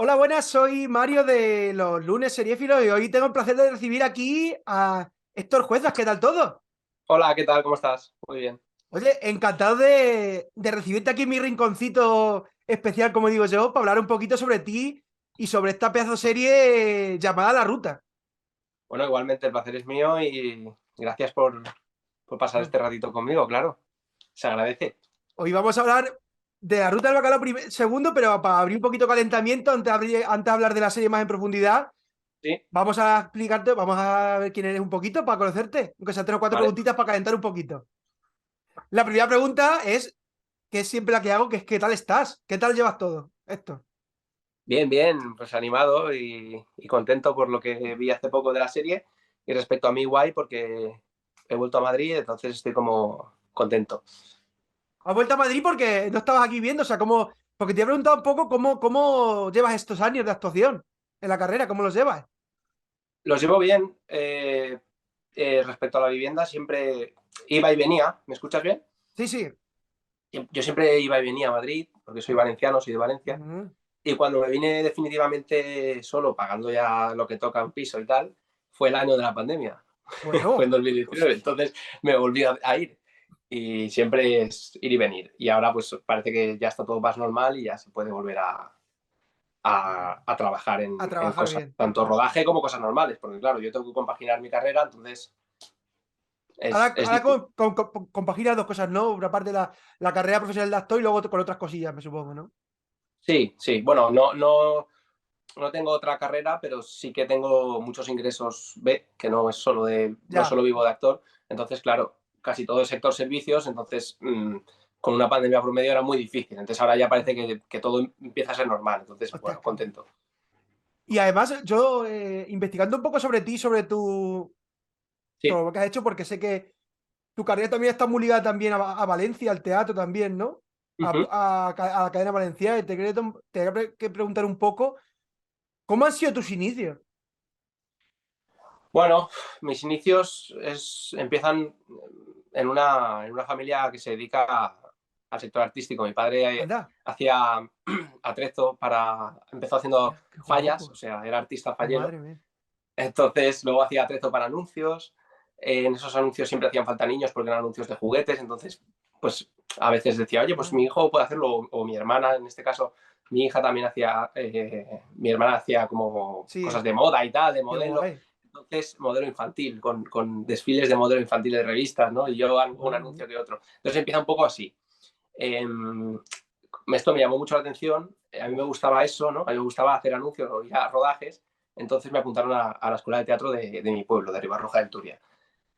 Hola, buenas, soy Mario de los lunes seriéfilos y hoy tengo el placer de recibir aquí a Héctor Juezas. ¿Qué tal todo? Hola, ¿qué tal? ¿Cómo estás? Muy bien. Oye, encantado de recibirte aquí en mi rinconcito especial, como digo yo, para hablar un poquito sobre ti y sobre esta pedazo de serie llamada La Ruta. Bueno, igualmente el placer es mío y gracias por pasar Bueno, este ratito conmigo, claro. Se agradece. hoy vamos a hablar de La Ruta del Bacalao segundo, pero para abrir un poquito calentamiento, antes de hablar de la serie más en profundidad, Sí, vamos a explicarte, vamos a ver quién eres un poquito para conocerte, aunque sea tres o cuatro vale. preguntitas para calentar un poquito. La primera pregunta es, que es siempre la que hago, que es ¿qué tal estás? ¿Qué tal llevas todo esto? Bien, bien, pues animado y contento por lo que vi hace poco de la serie. Y respecto a mí, guay, porque he vuelto a Madrid, entonces estoy como contento. ¿Has vuelto a Madrid porque no estabas aquí viendo? O sea, ¿cómo? Porque te he preguntado un poco cómo llevas estos años de actuación en la carrera, ¿cómo los llevas? Los llevo bien. Respecto a la vivienda, siempre iba y venía. ¿Me escuchas bien? Sí, sí. Yo siempre iba y venía a Madrid, porque soy valenciano, soy de Valencia. Ujú. Y cuando me vine definitivamente solo, pagando ya lo que toca un piso y tal, fue el año de la pandemia. Fue en Bueno, 2019. Entonces me volví a ir. Y siempre es ir y venir. Y ahora pues parece que ya está todo más normal y ya se puede volver a trabajar a en trabajar cosas, bien. tanto rodaje como cosas normales. Porque claro, yo tengo que compaginar mi carrera, entonces es Ahora difícil. compaginas dos cosas, ¿no? Una parte de la carrera profesional de actor y luego con otras cosillas, me supongo, ¿no? Sí, sí. Bueno, no tengo otra carrera, pero sí que tengo muchos ingresos B, que no Ya. solo vivo de actor. Entonces, claro, casi todo el sector servicios, entonces con una pandemia por medio era muy difícil. Entonces ahora ya parece que todo empieza a ser normal. Entonces, Hostia, bueno, qué bueno. contento. Y además, yo investigando un poco sobre ti, sobre Sí. todo lo que has hecho, porque sé que tu carrera también está muy ligada también a Valencia, al teatro también, ¿no? Uh-huh. A la cadena valenciana. Y te quería preguntar un poco, ¿cómo han sido tus inicios? Bueno, mis inicios empiezan en una familia que se dedica al sector artístico. Mi padre Anda, hacía atrezo empezó haciendo qué fallas, o guapo. sea, era artista fallero. Madre mía. Entonces, luego hacía atrezo para anuncios. En esos anuncios siempre hacían falta niños porque eran anuncios de juguetes. Entonces, pues a veces decía, oye, pues Madre. mi hijo puede hacerlo, o mi hermana, en este caso, mi hija también hacía, mi hermana hacía como cosas Sí, de moda y tal, de qué modelo. guay. Entonces, modelo infantil, con desfiles de modelo infantil de revistas, ¿no? Y yo un Madre mía. anuncio que otro. Entonces empieza un poco así. Eh, Esto me llamó mucho la atención, a mí me gustaba eso, ¿no? A mí me gustaba hacer anuncios o ir a rodajes, entonces me apuntaron a la escuela de teatro de mi pueblo, de Ribarroja del Turia.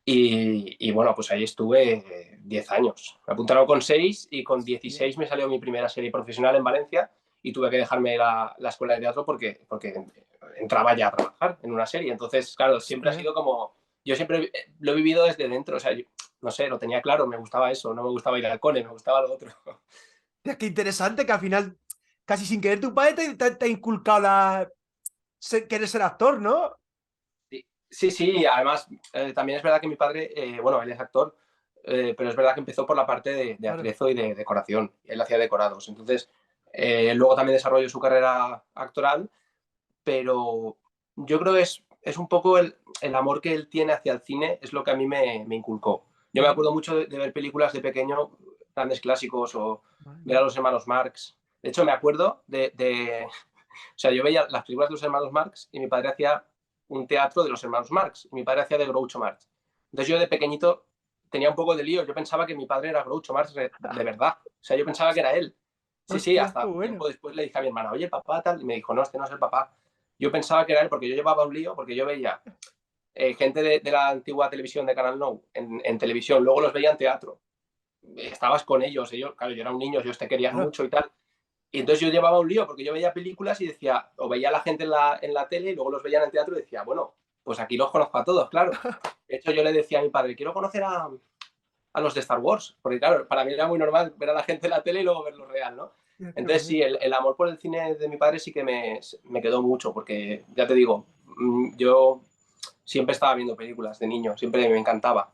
Y bueno, pues ahí estuve 10 años. Me apuntaron con 6 y con Hostia. 16 me salió mi primera serie profesional en Valencia y tuve que dejarme la escuela de teatro porque entraba ya a trabajar en una serie. Entonces, claro, siempre ha Hostia. sido como... Yo siempre lo he vivido desde dentro, o sea, yo, no sé, lo tenía claro, me gustaba eso, no me gustaba ir al cole, me gustaba lo otro. Hostia, qué interesante que al final, casi sin querer, tu padre te ha inculcado querer ser actor, ¿no? Sí, sí, sí, además también es verdad que mi padre, bueno, él es actor, pero es verdad que empezó por la parte de Claro. atrezo y de decoración. Él hacía decorados. Entonces, luego también desarrolló su carrera actoral, pero yo creo que es un poco el amor que él tiene hacia el cine, es lo que a mí me inculcó. Yo me Ujú. acuerdo mucho de ver películas de pequeño, grandes clásicos, o Madre ver a mía. los hermanos Marx. De hecho, me acuerdo o sea, yo veía las películas de los hermanos Marx y mi padre hacía un teatro de los hermanos Marx y mi padre hacía de Groucho Marx. Entonces yo de pequeñito tenía un poco de lío. Yo pensaba que mi padre era Groucho Marx de verdad. O sea, yo pensaba que era él. Sí, sí, Hostia, qué hasta bueno. tiempo después le dije a mi hermana, oye, papá, tal. Y me dijo, no, este no es el papá. Yo pensaba que era él porque yo llevaba un lío, porque yo veía gente de la antigua televisión de Canal No en televisión, luego los veía en teatro. Estabas con ellos, claro, yo era un niño, ellos te querían Claro. mucho y tal. Y entonces yo llevaba un lío porque yo veía películas y decía, o veía a la gente en la tele y luego los veía en el teatro y decía, bueno, pues aquí los conozco a todos, claro. De hecho, yo le decía a mi padre, quiero conocer a los de Star Wars, porque claro, para mí era muy normal ver a la gente en la tele y luego verlo real, ¿no? Hostia, qué Entonces bueno. sí, el amor por el cine de mi padre sí que me quedó mucho, porque ya te digo, yo siempre estaba viendo películas de niño, siempre me encantaba.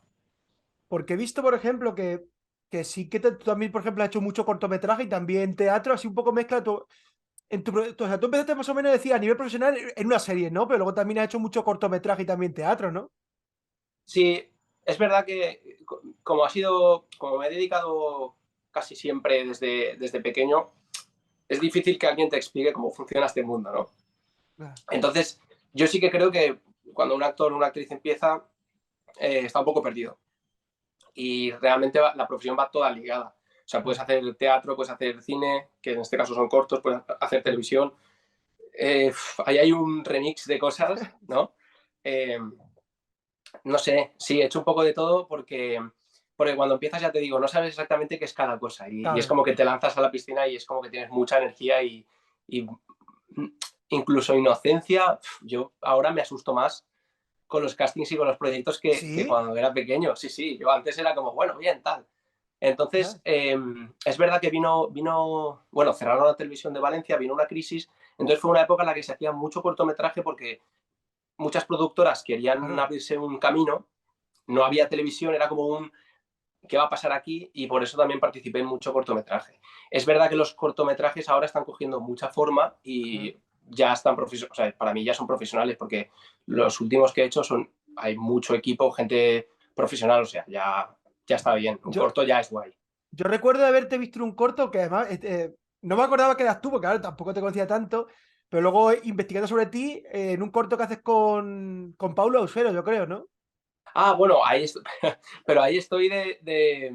Porque he visto, por ejemplo, que sí que tú también, por ejemplo, has hecho mucho cortometraje y también teatro, así un poco mezcla. o sea, tú empezaste más o menos, decía, a nivel profesional en una serie, ¿no? Pero luego también has hecho mucho cortometraje y también teatro, ¿no? Sí, es verdad que como me he dedicado casi siempre desde pequeño, es difícil que alguien te explique cómo funciona este mundo, ¿no? Claro. Entonces, yo sí que creo que cuando un actor o una actriz empieza, está un poco perdido. Y realmente la profesión va toda ligada. O sea, puedes hacer teatro, puedes hacer cine, que en este caso son cortos, puedes hacer televisión. Ahí hay un remix de cosas, ¿no? Eh, no sé, sí, he hecho un poco de todo porque cuando empiezas, ya te digo, no sabes exactamente qué es cada cosa. Y es Claro. como que te lanzas a la piscina y es como que tienes mucha energía y incluso inocencia. Yo ahora me asusto más con los castings y con los proyectos que ¿Sí? cuando era pequeño. Sí, sí, yo antes era como, bueno, bien, tal. Entonces, Ya. es verdad que bueno, cerraron la televisión de Valencia, vino una crisis, entonces fue una época en la que se hacía mucho cortometraje porque muchas productoras querían Claro. abrirse un camino, no había televisión, era como un, ¿qué va a pasar aquí? Y por eso también participé en mucho cortometraje. Es verdad que los cortometrajes ahora están cogiendo mucha forma Claro. y ya están profesionales, o sea, para mí ya son profesionales porque los últimos que he hecho hay mucho equipo, gente profesional, o sea, ya está bien. Un Yo, corto ya es guay. yo recuerdo de haberte visto en un corto que además no me acordaba que eras tú, porque claro, tampoco te conocía tanto, pero luego investigando sobre ti, en un corto que haces con Paulo Ausero, yo creo, ¿no? Ah, bueno, pero ahí estoy de-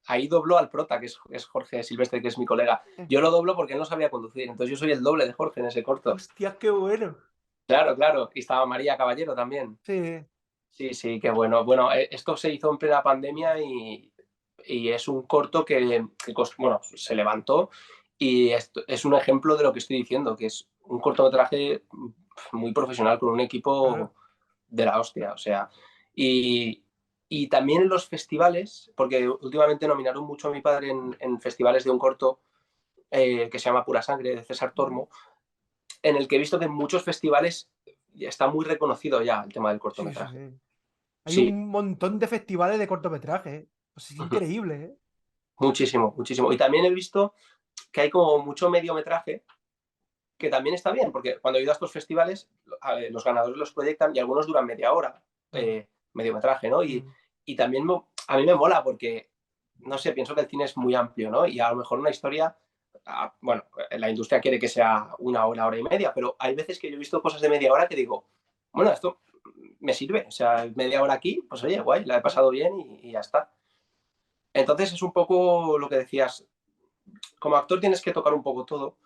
ahí doblo al prota, que es Jorge Silvestre, que es mi colega. Yo lo doblo porque él no sabía conducir, entonces yo soy el doble de Jorge en ese corto. Hostias, qué bueno. Claro, claro. Y estaba María Caballero también. Sí. Sí, sí, qué bueno. Bueno, esto se hizo en plena pandemia y es un corto bueno, se levantó y esto es un ejemplo de lo que estoy diciendo, que es un cortometraje muy profesional con un equipo Claro. de la hostia. O sea, y, y también en los festivales, porque últimamente nominaron mucho a mi padre en festivales de un corto que se llama Pura Sangre, de César Tormo, en el que he visto que en muchos festivales ya está muy reconocido ya el tema del Sí, sí, cortometraje. sí. Hay Sí, un montón de festivales de cortometraje, ¿eh? Pues es increíble, ¿eh? muchísimo, muchísimo. Y también he visto que hay como mucho mediometraje, que también está bien, porque cuando he ido a estos festivales, los ganadores los proyectan y algunos duran media hora, Claro. mediometraje, ¿no? Mm. Y también a mí me mola porque, no sé, pienso que el cine es muy amplio, ¿no? Y a lo mejor una historia, bueno, la industria quiere que sea una hora, hora y media, pero hay veces que yo he visto cosas de media hora que digo, bueno, esto me sirve, o sea, media hora aquí, pues oye, guay, la he pasado bien y ya está. Entonces es un poco lo que decías, como actor tienes que tocar un poco todo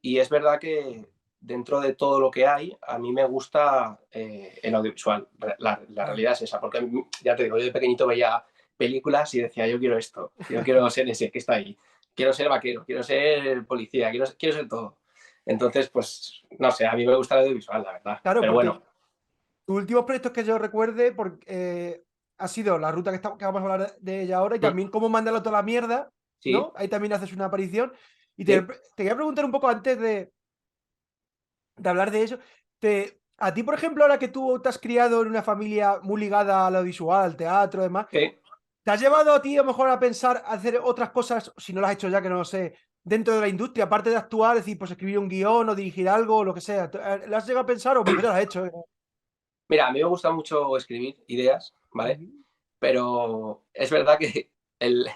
y es verdad que dentro de todo lo que hay, a mí me gusta el audiovisual. La Claro. realidad es esa, porque ya te digo, yo de pequeñito veía películas y decía, yo quiero esto, yo quiero ser ese que está ahí, quiero ser vaquero, quiero ser policía, quiero ser todo. Entonces, pues, no sé, a mí me gusta el audiovisual, la verdad. Claro, Pero bueno, porque tus últimos proyectos que yo recuerde ha sido la ruta que vamos a hablar de ella ahora y también cómo mandarlo toda la mierda, sí, ¿no? Ahí también haces una aparición. Y sí, te quería preguntar un poco antes de hablar de eso. A ti, por ejemplo, ahora que tú te has criado en una familia muy ligada al audiovisual, al teatro, demás, sí. ¿te has llevado a ti a lo mejor a pensar hacer otras cosas, si no lo has hecho ya, que no lo sé, dentro de la industria, aparte de actuar, es decir, pues escribir un guión o dirigir algo o lo que sea? ¿Lo has llegado a pensar o a lo mejor ya lo has hecho? Mira, a mí me gusta mucho escribir ideas, ¿vale? Ujú. Pero es verdad que el,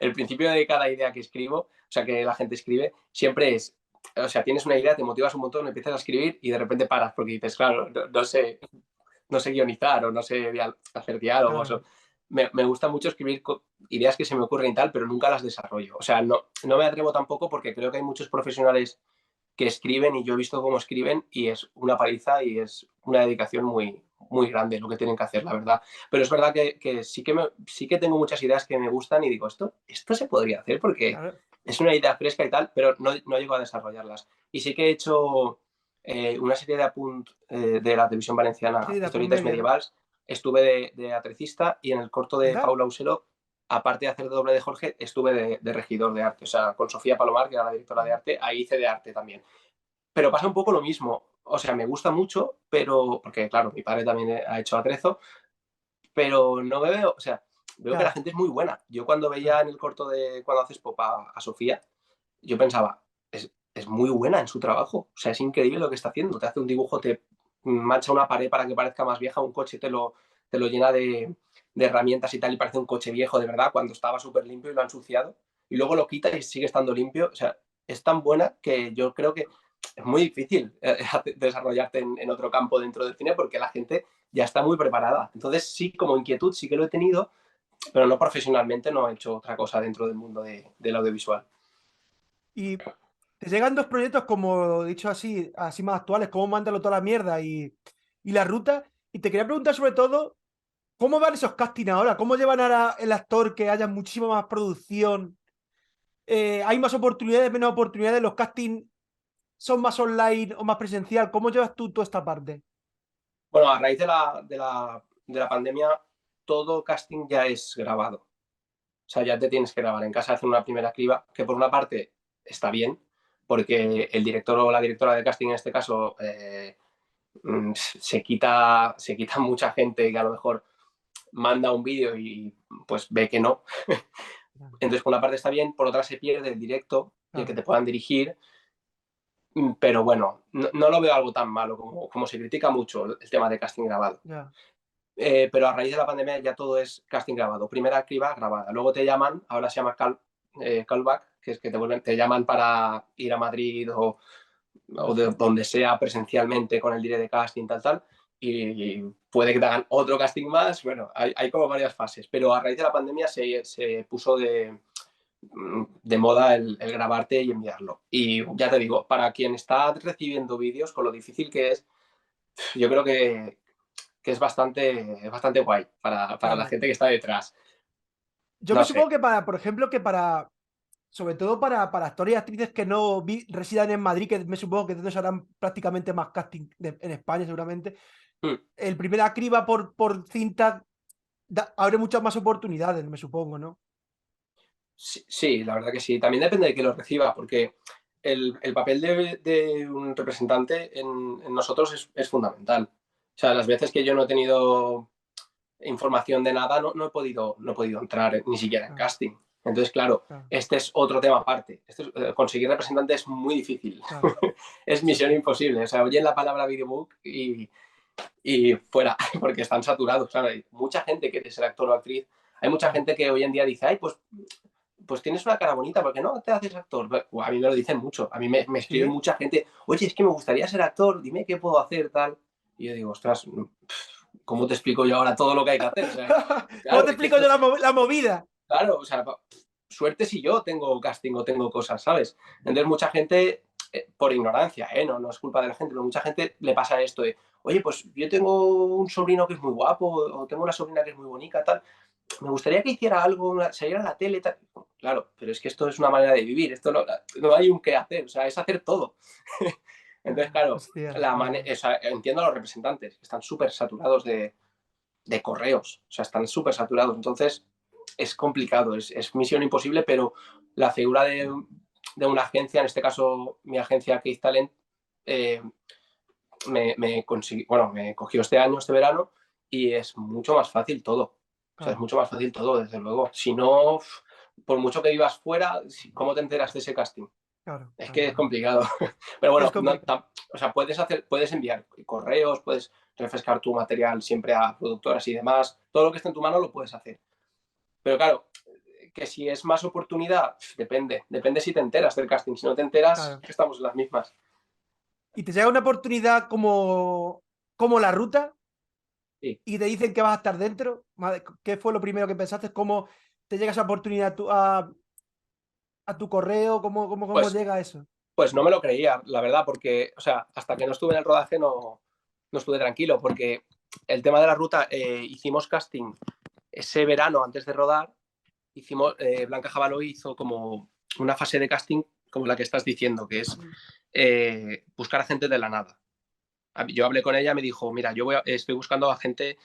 el principio de cada idea que escribo, o sea, que la gente escribe, siempre es, o sea, tienes una idea, te motivas un montón, empiezas a escribir y de repente paras porque dices, claro, no sé guionizar o no sé hacer diálogos. Claro, Me gusta mucho escribir ideas que se me ocurren y tal, pero nunca las desarrollo. O sea, no me atrevo tampoco porque creo que hay muchos profesionales que escriben y yo he visto cómo escriben y es una paliza y es una dedicación muy, muy grande lo que tienen que hacer, la verdad. Pero es verdad que sí que tengo muchas ideas que me gustan y digo, esto se podría hacer porque claro. es una idea fresca y tal, pero no llego a desarrollarlas. Y sí que he hecho una serie de de la televisión valenciana, Sí, de Apunt historietas Media, ¿no? medievales. Estuve de atrecista y en el corto de ¿Verdad? Paula Uselo, aparte de hacer doble de Jorge, estuve de regidor de arte. O sea, con Sofía Palomar, que era la directora de arte, ahí hice de arte también. Pero pasa un poco lo mismo. O sea, me gusta mucho, pero. Porque, claro, mi padre también ha hecho atrezo, pero no me veo. O sea, veo que la Claro, gente es muy buena. Yo cuando claro. veía en el corto de cuando haces pop a Sofía, yo pensaba, es muy buena en su trabajo. O sea, es increíble lo que está haciendo. Te hace un dibujo, te mancha una pared para que parezca más vieja, un coche te lo llena de herramientas y tal, y parece un coche viejo de verdad, cuando estaba súper limpio y lo ha ensuciado. Y luego lo quita y sigue estando limpio. O sea, es tan buena que yo creo que es muy difícil desarrollarte en otro campo dentro del cine porque la gente ya está muy preparada. Entonces, sí, como inquietud sí que lo he tenido, pero no profesionalmente, no he hecho otra cosa dentro del mundo del audiovisual. Y te llegan dos proyectos, como he dicho así, así más actuales, como Mándalo toda la mierda y La Ruta. Y te quería preguntar sobre todo, ¿cómo van esos castings ahora? ¿Cómo llevan ahora el actor que haya muchísima más producción? ¿Hay más oportunidades, menos oportunidades? ¿Los castings son más online o más presencial? ¿Cómo llevas tú toda esta parte? Bueno, a raíz de la pandemia, todo casting ya es grabado. O sea, ya te tienes que grabar en casa, hacer una primera criba, que por una parte está bien, porque el director o la directora de casting en este caso se quita mucha gente que a lo mejor manda un vídeo y pues ve que no. Entonces, por una parte está bien, por otra se pierde el directo y el que Claro, te puedan dirigir. Pero bueno, no lo veo algo tan malo como se critica mucho el tema de casting grabado. ya. Pero a raíz de la pandemia ya todo es casting grabado. Primera criba grabada. Luego te llaman, ahora se llama callback, que es que te llaman para ir a Madrid o de donde sea presencialmente con el direct de casting, tal. Y puede que te hagan otro casting más. Bueno, hay como varias fases. Pero a raíz de la pandemia se puso de moda el grabarte y enviarlo. Y ya te digo, para quien está recibiendo vídeos, con lo difícil que es, yo creo que es bastante guay para la Claro. gente que está detrás. Yo me No supongo sé. que por ejemplo, que sobre todo para actores y actrices que no residan en Madrid, que me supongo que entonces harán prácticamente más casting en España seguramente, Mm. el primer criba por cinta abre muchas más oportunidades, me supongo, ¿no? Sí, sí, la verdad que sí. También depende de que lo reciba, porque el papel de un representante en nosotros es fundamental. O sea, las veces que yo no he tenido información de nada, no he podido entrar ni siquiera en Claro, casting. Entonces, claro, claro, este es otro tema aparte. Conseguir representante es muy difícil. claro. Es Sí, misión sí, imposible. O sea, oyen la palabra videobook y fuera, porque están saturados. Claro, hay mucha gente quiere ser actor o actriz. Hay mucha claro. gente que hoy en día dice, ay, pues tienes una cara bonita, ¿por qué no te haces actor? A mí me lo dicen mucho. A mí me escribe Sí. mucha gente, oye, es que me gustaría ser actor, dime qué puedo hacer, tal. Y yo digo, ostras, ¿cómo te explico yo ahora todo lo que hay que hacer? O sea, ¿Cómo claro, te es que explico yo esto, la movida? claro, o sea, suerte si yo tengo casting o tengo cosas, ¿sabes? Entonces mucha gente, por ignorancia, no es culpa de la gente, pero mucha gente le pasa esto de, oye, pues yo tengo un sobrino que es muy guapo o tengo una sobrina que es muy bonita, tal, me gustaría que hiciera algo, saliera en la tele, tal. Claro, pero es que esto es una manera de vivir, esto no hay un qué hacer, o sea, es hacer todo. Entonces, claro, Hostia, o sea, entiendo a los representantes, que están súper saturados de correos, o sea, están súper saturados. Entonces, es complicado, es misión imposible, pero la figura de una agencia, en este caso mi agencia Keith Talent, eh, me cogió este año, este verano, y es mucho más fácil todo. O sea, es claro, mucho más fácil todo, desde luego. Si no, por mucho que vivas fuera, ¿cómo te enteras de ese casting? claro, Es claro, que es claro. complicado. Pero Es bueno, complicado. o sea, puedes enviar correos, puedes refrescar tu material siempre a productoras y demás. Todo lo que esté en tu mano lo puedes hacer. Pero claro, que si es más oportunidad, depende. Depende si te enteras del casting. Si no te enteras, Claro. estamos en las mismas. Y te llega una oportunidad como La Ruta Sí. y te dicen que vas a estar dentro. ¿Qué fue lo primero que pensaste? ¿Cómo te llega esa oportunidad a tu correo? ¿Cómo Pues llega eso? Pues no me lo creía, la verdad, porque, o sea, hasta que no estuve en el rodaje no estuve tranquilo, porque el tema de la ruta, hicimos casting ese verano antes de rodar, Blanca Jabaloy hizo como una fase de casting como la que estás diciendo, que es buscar a gente de la nada. Yo hablé con ella, me dijo, mira, estoy buscando a gente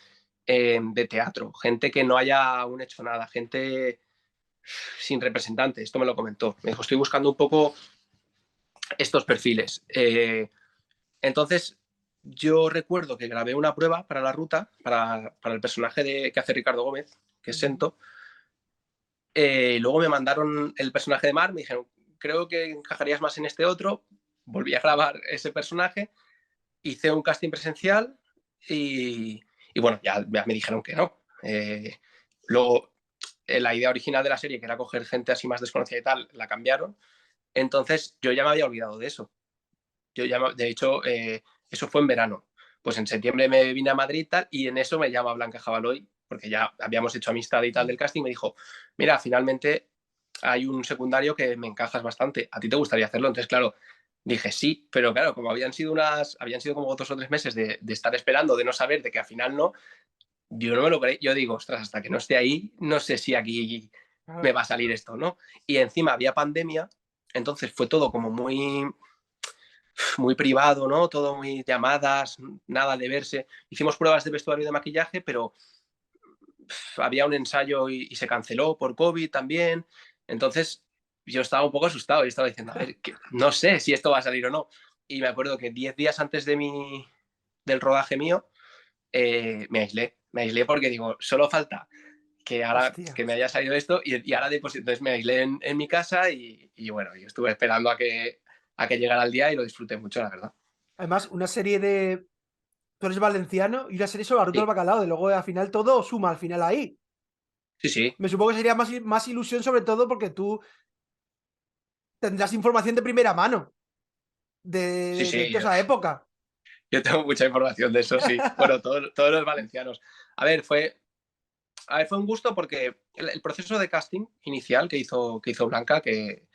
de teatro, gente que no haya aún hecho nada, gente sin representante, esto me lo comentó. Me dijo, estoy buscando un poco estos perfiles. Entonces, yo recuerdo que grabé una prueba para la ruta, para el personaje que hace Ricardo Gómez, que es Ujú. Sento. Luego me mandaron el personaje de Mar, me dijeron, creo que encajarías más en este otro. Volví a grabar ese personaje, hice un casting presencial y bueno, ya me dijeron que no. Luego, la idea original de la serie, que era coger gente así más desconocida y tal, la cambiaron. Entonces yo ya me había olvidado de eso. De hecho, eso fue en verano. Pues en septiembre me vine a Madrid tal, y en eso me llama Blanca Jabaloy, porque ya habíamos hecho amistad y tal del casting, me dijo, mira, finalmente hay un secundario que me encajas bastante, ¿a ti te gustaría hacerlo? Entonces, claro, dije sí, pero claro, como habían sido como 2 o 3 meses de estar esperando, de no saber, de que al final no, yo no me lo creí, yo digo, ostras, hasta que no esté ahí, no sé si aquí me Claro. va a salir esto, ¿no? Y encima había pandemia, entonces fue todo como muy privado, ¿no? Todo muy llamadas, nada de verse. Hicimos pruebas de vestuario y de maquillaje, pero había un ensayo y se canceló por COVID también. Entonces yo estaba un poco asustado y estaba diciendo, a ver, que no sé si esto va a salir o no. Y me acuerdo que 10 días antes del rodaje mío, me aislé porque digo, solo falta que ahora Hostia. que me haya salido esto y ahora pues, entonces me aislé en mi casa y bueno, yo estuve esperando a que llegara el día y lo disfruté mucho, la verdad. Además, una serie de. Tú eres valenciano y una serie sobre la ruta del Sí, bacalao. De luego, al final, todo suma al final ahí. sí, sí, Me supongo que sería más ilusión, sobre todo porque tú tendrás información de primera mano sí, de sí. toda esa época. Yo tengo mucha información de eso, sí. Bueno, todos los valencianos. A ver, fue un gusto porque el proceso de casting inicial que hizo Blanca, que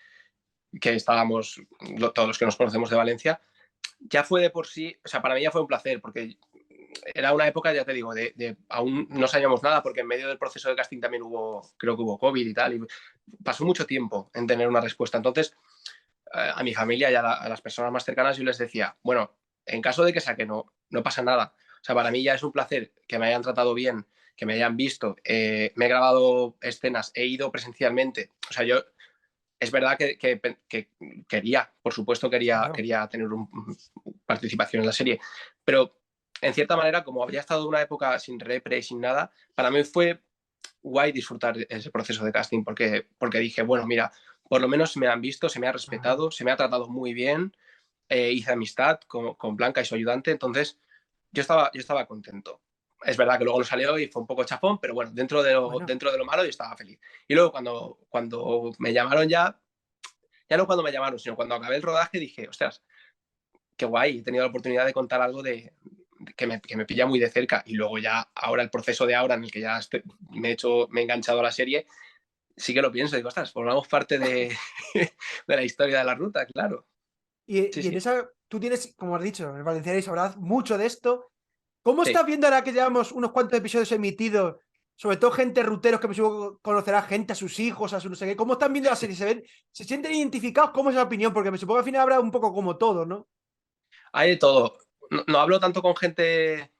estábamos todos los que nos conocemos de Valencia, ya fue de por sí, o sea, para mí ya fue un placer, porque era una época, ya te digo, aún no sabíamos nada, porque en medio del proceso de casting también creo que hubo COVID y tal, y pasó mucho tiempo en tener una respuesta. Entonces, a mi familia y a las personas más cercanas yo les decía, bueno, en caso de que saque no pasa nada. O sea, para mí ya es un placer que me hayan tratado bien, que me hayan visto, me he grabado escenas, he ido presencialmente. O sea, yo es verdad que quería, por supuesto, Claro. quería tener participación en la serie, pero en cierta manera, como había estado una época sin repre y sin nada, para mí fue guay disfrutar ese proceso de casting porque dije, bueno, mira, por lo menos me han visto, se me ha Claro. respetado, se me ha tratado muy bien, hice amistad con Blanca y su ayudante, entonces yo estaba contento. Es verdad que luego no salió y fue un poco chafón, pero bueno, Bueno. dentro de lo malo yo estaba feliz. Y luego cuando me llamaron ya no cuando me llamaron, sino cuando acabé el rodaje dije, ostras, qué guay, he tenido la oportunidad de contar algo que me pilla muy de cerca. Y luego ya, ahora el proceso de ahora en el que ya me he enganchado a la serie, sí que lo pienso, digo, ostras, formamos parte de la historia de la ruta, claro. Sí, Y en sí, esa, tú tienes, como has dicho, el valenciano y sabrás mucho de esto. ¿Cómo sí. estás viendo ahora que llevamos unos cuantos episodios emitidos? Sobre todo gente ruteros que me supongo que conocerá gente, a sus hijos, a su no sé qué. ¿Cómo están viendo la serie? ¿Se sienten identificados? ¿Cómo es la opinión? Porque me supongo que al final habrá un poco como todo, ¿no? Hay de todo. No hablo tanto con gente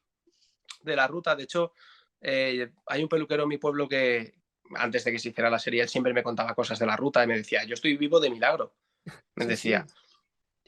de la ruta, de hecho, hay un peluquero en mi pueblo que antes de que se hiciera la serie, él siempre me contaba cosas de la ruta y me decía, yo estoy vivo de milagro, me Sí, decía. sí.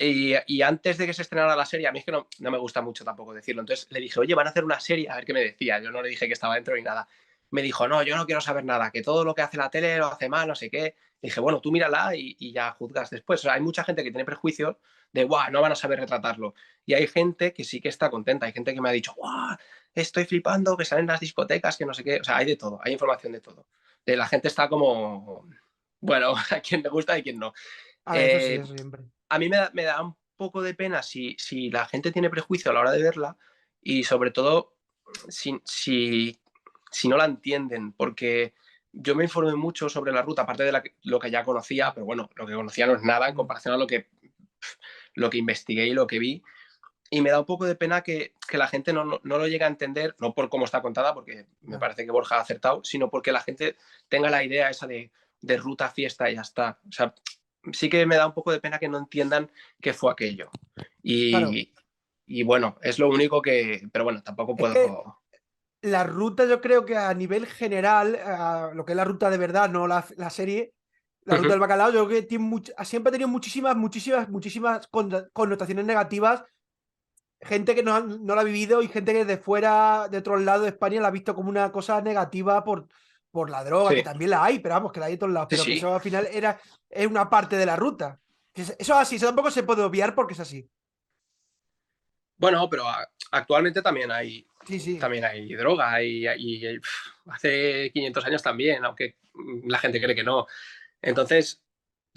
Y antes de que se estrenara la serie, a mí es que no me gusta mucho tampoco decirlo. Entonces le dije, oye, van a hacer una serie, a ver qué me decía. Yo no le dije que estaba dentro ni nada. Me dijo, no, yo no quiero saber nada, que todo lo que hace la tele lo hace mal, no sé qué. Le dije, bueno, tú mírala y ya juzgas después. O sea, hay mucha gente que tiene prejuicios de, guau, no van a saber retratarlo. Y hay gente que sí que está contenta. Hay gente que me ha dicho, guau, estoy flipando, que salen las discotecas, que no sé qué. O sea, hay de todo, hay información de todo. La gente está como, bueno, a quien le gusta y a quien no. A ver, eso sí, Eh, eso siempre. a mí me da un poco de pena si la gente tiene prejuicio a la hora de verla y sobre todo si no la entienden, porque yo me informé mucho sobre la ruta, aparte de lo que ya conocía, pero bueno, lo que conocía no es nada en Mm, comparación a lo que investigué y lo que vi. Y me da un poco de pena que la gente no lo llegue a entender, no por cómo está contada, porque me ya. parece que Borja ha acertado, sino porque la gente tenga la idea esa de ruta, fiesta y ya está. O sea, sí que me da un poco de pena que no entiendan qué fue aquello. Claro, Y bueno, es lo único que, pero bueno, tampoco es que puedo. la ruta, yo creo que a nivel general, lo que es la ruta de verdad, no la serie, la ruta del Ujú. bacalao, yo creo que siempre ha tenido muchísimas connotaciones negativas. Gente que no la ha vivido y gente que de fuera, de otro lado de España, la ha visto como una cosa negativa por la droga, que Sí, también la hay, pero vamos, que la hay en todos lados, sí, pero que sí. eso al final es una parte de la ruta. Eso es así, eso tampoco se puede obviar porque es así. Bueno, pero actualmente Sí, sí. también hay droga hace 500 años también, aunque la gente cree que no. Entonces,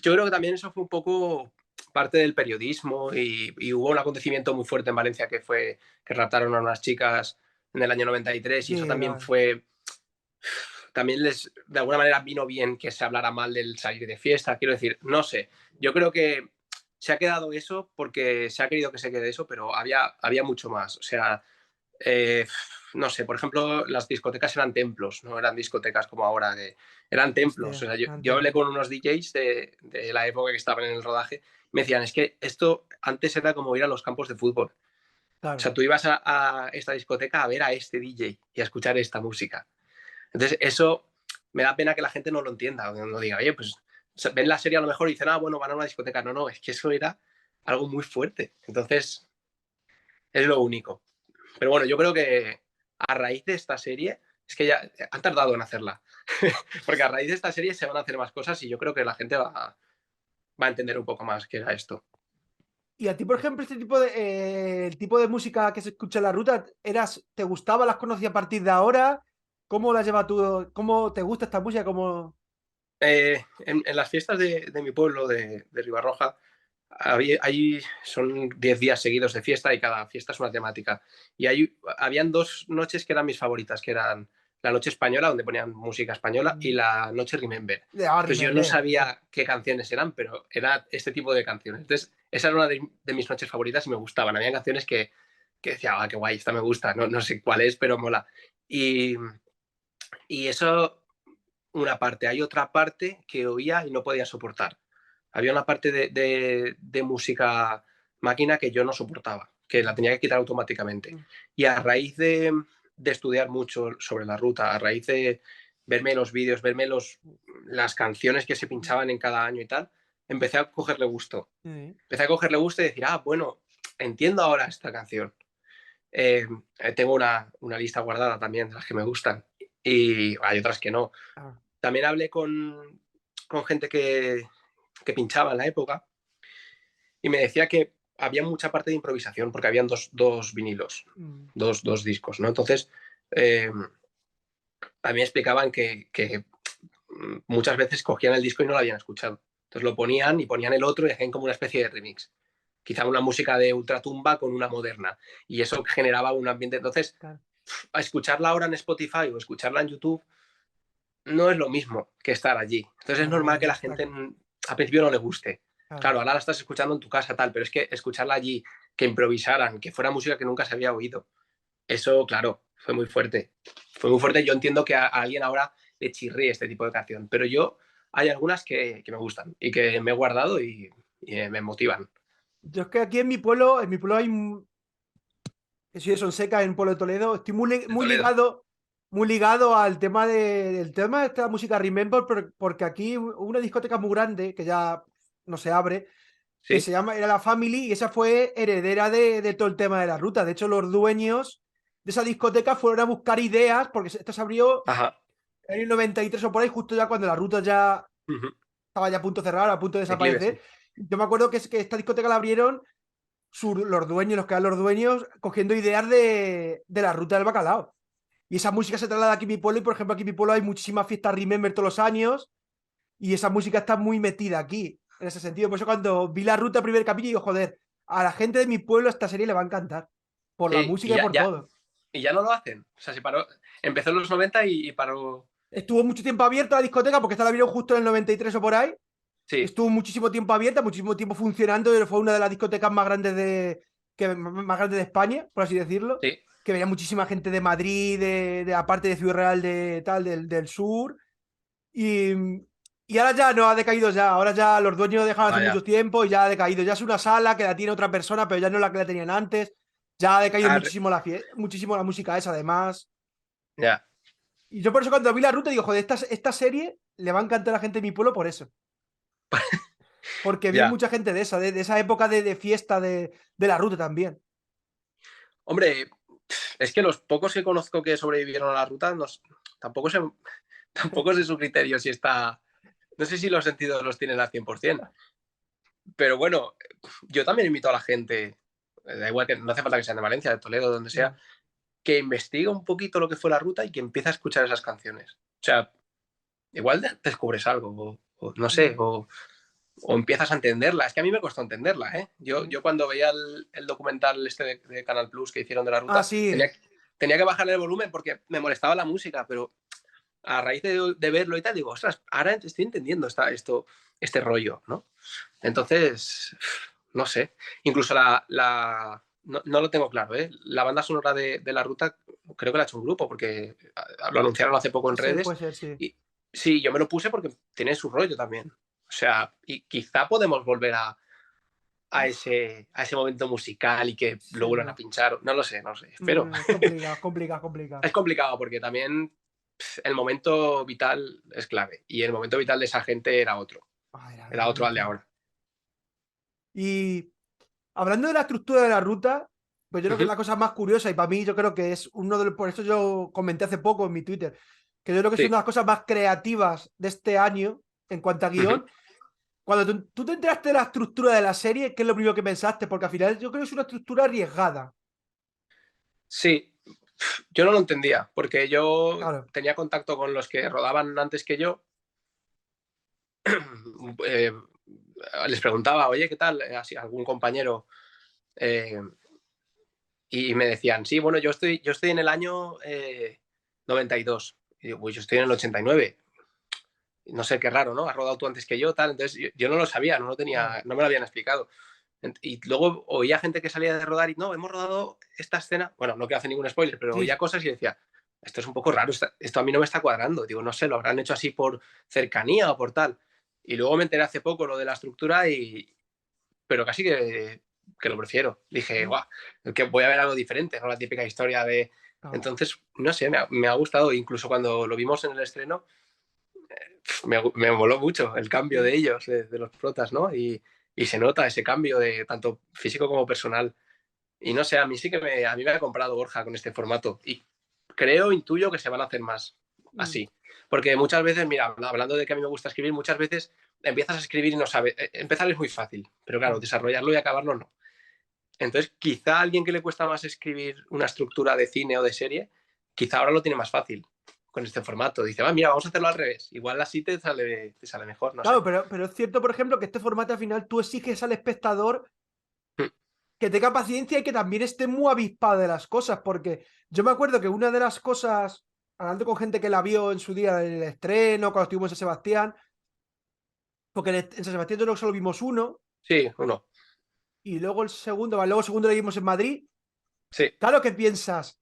yo creo que también eso fue un poco parte del periodismo y hubo un acontecimiento muy fuerte en Valencia que fue que raptaron a unas chicas en el año 93 y eso Sí, también fue, también de alguna manera vino bien que se hablara mal del salir de fiesta, quiero decir, no sé, yo creo que se ha quedado eso porque se ha querido que se quede eso, pero había mucho más, o sea, eh, no sé, por ejemplo, las discotecas eran templos, no eran discotecas como ahora, que eran templos. O hostia, sea, yo hablé entiendo. con unos DJs de la época que estaban en el rodaje, me decían, es que esto antes era como ir a los campos de fútbol. O Claro. sea, tú ibas a esta discoteca a ver a este DJ y a escuchar esta música. Entonces, eso me da pena que la gente no lo entienda, no diga, oye, pues ven la serie a lo mejor y dicen, ah, bueno, van a una discoteca. No, no, es que eso era algo muy fuerte. Entonces, es lo único. Pero bueno, yo creo que a raíz de esta serie, es que ya han tardado en hacerla, porque a raíz de esta serie se van a hacer más cosas y yo creo que la gente va a entender un poco más qué era esto. Y a ti, por ejemplo, este tipo el tipo de música que se escucha en la ruta, ¿te gustaba, las conocías a partir de ahora? ¿Cómo la llevas tú? ¿Cómo te gusta esta música? ¿Cómo... En las fiestas de mi pueblo, de Ribarroja, ahí son 10 días seguidos de fiesta y cada fiesta es una temática. Y habían dos noches que eran mis favoritas, que eran la noche española, donde ponían música española, y la noche Remember. Entonces yo no Remember. sabía qué canciones eran, pero era este tipo de canciones. Entonces esa era una de mis noches favoritas y me gustaban. Había canciones que decía, ah, qué guay, esta me gusta, no sé cuál es, pero mola. Y, y eso una parte. Hay otra parte que oía y no podía soportar. Había una parte de música máquina que yo no soportaba, que la tenía que quitar automáticamente. Y a raíz de estudiar mucho sobre la ruta, a raíz de verme los vídeos, verme las canciones que se pinchaban en cada año y tal, empecé a cogerle gusto. Empecé a cogerle gusto y decir, ah, bueno, entiendo ahora esta canción. Eh, tengo una lista guardada también de las que me gustan y hay otras que no. Ah, También hablé con gente que pinchaba en la época y me decía que había mucha parte de improvisación porque habían dos vinilos, dos discos, ¿no? Entonces, a mí me explicaban que muchas veces cogían el disco y no lo habían escuchado. Entonces lo ponían y ponían el otro y hacían como una especie de remix. Quizá una música de ultratumba con una moderna. Y eso generaba un ambiente. Entonces, claro, a escucharla ahora en Spotify o escucharla en YouTube no es lo mismo que estar allí. Entonces es claro, normal que la está gente al principio no le guste. claro. Claro, ahora la estás escuchando en tu casa, tal, pero es que escucharla allí, que improvisaran, que fuera música que nunca se había oído, eso, claro, fue muy fuerte. Fue muy fuerte. Yo entiendo que a alguien ahora le chirríe este tipo de canción, pero yo hay algunas que me gustan y que me he guardado y me motivan. Yo es que aquí en mi pueblo hay, que soy de Sonseca, en el pueblo de Toledo, estoy De Toledo. muy ligado al tema del tema de esta música Remember, porque aquí hubo una discoteca muy grande que ya no se abre, que ¿Sí? se llama, era la Family, y esa fue heredera de todo el tema de la ruta. De hecho, los dueños de esa discoteca fueron a buscar ideas, porque esta se abrió Ajá. en el 93 o por ahí, justo ya cuando la ruta ya Ujú. estaba ya a punto de cerrar, a punto de Declive, desaparecer. sí. Yo me acuerdo que esta discoteca la abrieron los dueños, los que eran los dueños, cogiendo ideas de la ruta del bacalao. Y esa música se traslada aquí a mi pueblo, y por ejemplo aquí en mi pueblo hay muchísimas fiestas Remember todos los años, y esa música está muy metida aquí, en ese sentido. Por eso cuando vi la ruta primer capítulo, digo, joder, a la gente de mi pueblo esta serie le va a encantar, por la Sí, música y por todo. y ya no lo hacen. O sea, se paró. Empezó en los 90 y paró. Estuvo mucho tiempo abierta la discoteca, porque esta la vieron justo en el 93 o por ahí. Sí, Estuvo muchísimo tiempo abierta, muchísimo tiempo funcionando, y fue una de las discotecas más grandes más grandes de España, por así decirlo. sí. Que veía muchísima gente de Madrid, aparte de Ciudad Real, del sur. Y, y ahora ya no ha decaído ya. Ahora ya los dueños dejaron hace mucho Vaya. tiempo y ya ha decaído. Ya es una sala que la tiene otra persona, pero ya no la que la tenían antes. Ya ha decaído Ah, muchísimo muchísimo la música esa, además. ya. Y yo por eso cuando vi la ruta digo, joder, esta serie le va a encantar a la gente de mi pueblo por eso. Porque vi Ya. mucha gente de esa, de esa época de fiesta de la ruta también. Hombre, es que los pocos que conozco que sobrevivieron a la ruta tampoco se, tampoco sé su criterio si está... No sé si los sentidos los tienen al 100%. Pero bueno, yo también invito a la gente, da igual que no hace falta que sean de Valencia, de Toledo, donde sea, Ya. que investigue un poquito lo que fue la ruta y que empiece a escuchar esas canciones. O sea, igual descubres algo, o no sé, Mm, o empiezas a entenderla. Es que a mí me costó entenderla, ¿eh? mm. Yo cuando veía el documental este de Canal Plus que hicieron de la Ah, ruta, sí. tenía que bajarle el volumen porque me molestaba la música, pero a raíz de verlo y tal, digo, ostras, ahora estoy entendiendo este rollo, ¿no? Entonces, no sé. Incluso no lo tengo claro, ¿eh? La banda sonora de la ruta creo que la ha hecho un grupo porque lo anunciaron hace poco en Sí, redes puede ser, sí. y sí, yo me lo puse porque tiene su rollo también. O sea, y quizá podemos volver a ese momento musical y que lo Sí. vuelvan a pinchar. No lo sé, espero. Es complicado, complicado, complicado. Es complicado porque también el momento vital es clave y el momento vital de esa gente Ay, era otro al de realmente. ahora. Y hablando de la estructura de la ruta, pues yo creo que es Ujú, la cosa más curiosa y para mí yo creo que es uno de los, por eso yo comenté hace poco en mi Twitter, que yo creo que es sí. una de las cosas más creativas de este año en cuanto a Ujú. guión. Cuando tú te enteraste de la estructura de la serie, ¿qué es lo primero que pensaste? Porque al final yo creo que es una estructura arriesgada. Sí, yo no lo entendía, porque yo Claro, tenía contacto con los que rodaban antes que yo. eh, Les preguntaba, oye, ¿qué tal? Así, algún compañero. eh, y me decían, sí, bueno, yo estoy en el año 92. Y digo, pues yo estoy en el 89. No sé, qué raro, ¿no? Has rodado tú antes que yo, tal. Entonces yo no lo sabía, no lo claro. tenía, no me lo habían explicado. Y luego oía gente que salía de rodar y no, hemos rodado esta escena. Bueno, no quiero hacer ningún spoiler, pero oía Sí, cosas y decía, esto es un poco raro, esto a mí no me está cuadrando. Digo, no sé, lo habrán hecho así por cercanía o por tal. Y luego me enteré hace poco lo de la estructura pero casi que lo prefiero. Dije, mm, guau, que voy a ver algo diferente, no la típica historia de... claro. Entonces, no sé, me ha gustado, incluso cuando lo vimos en el estreno, me moló mucho el cambio Sí. de ellos, de los protas, ¿no? Y se nota ese cambio de tanto físico como personal. Y no sé, a mí sí que a mí me ha comprado Borja con este formato. Y intuyo que se van a hacer más Mm, así. Porque muchas veces, mira, hablando de que a mí me gusta escribir, muchas veces empiezas a escribir y no sabes. Empezar es muy fácil, pero claro, claro. desarrollarlo y acabarlo no. Entonces, quizá a alguien que le cuesta más escribir una estructura de cine o de serie, quizá ahora lo tiene más fácil con este formato. Dice, mira, vamos a hacerlo al revés. Igual así te sale mejor, no sé. Claro, pero es cierto, por ejemplo, que este formato al final tú exiges al espectador que tenga paciencia y que también esté muy avispado de las cosas, porque yo me acuerdo que una de las cosas, hablando con gente que la vio en su día en el estreno, cuando estuvimos en San Sebastián, porque en San Sebastián yo solo vimos uno, Sí, uno. y luego el segundo, vale, luego el segundo lo vimos en Madrid, Sí. claro que piensas,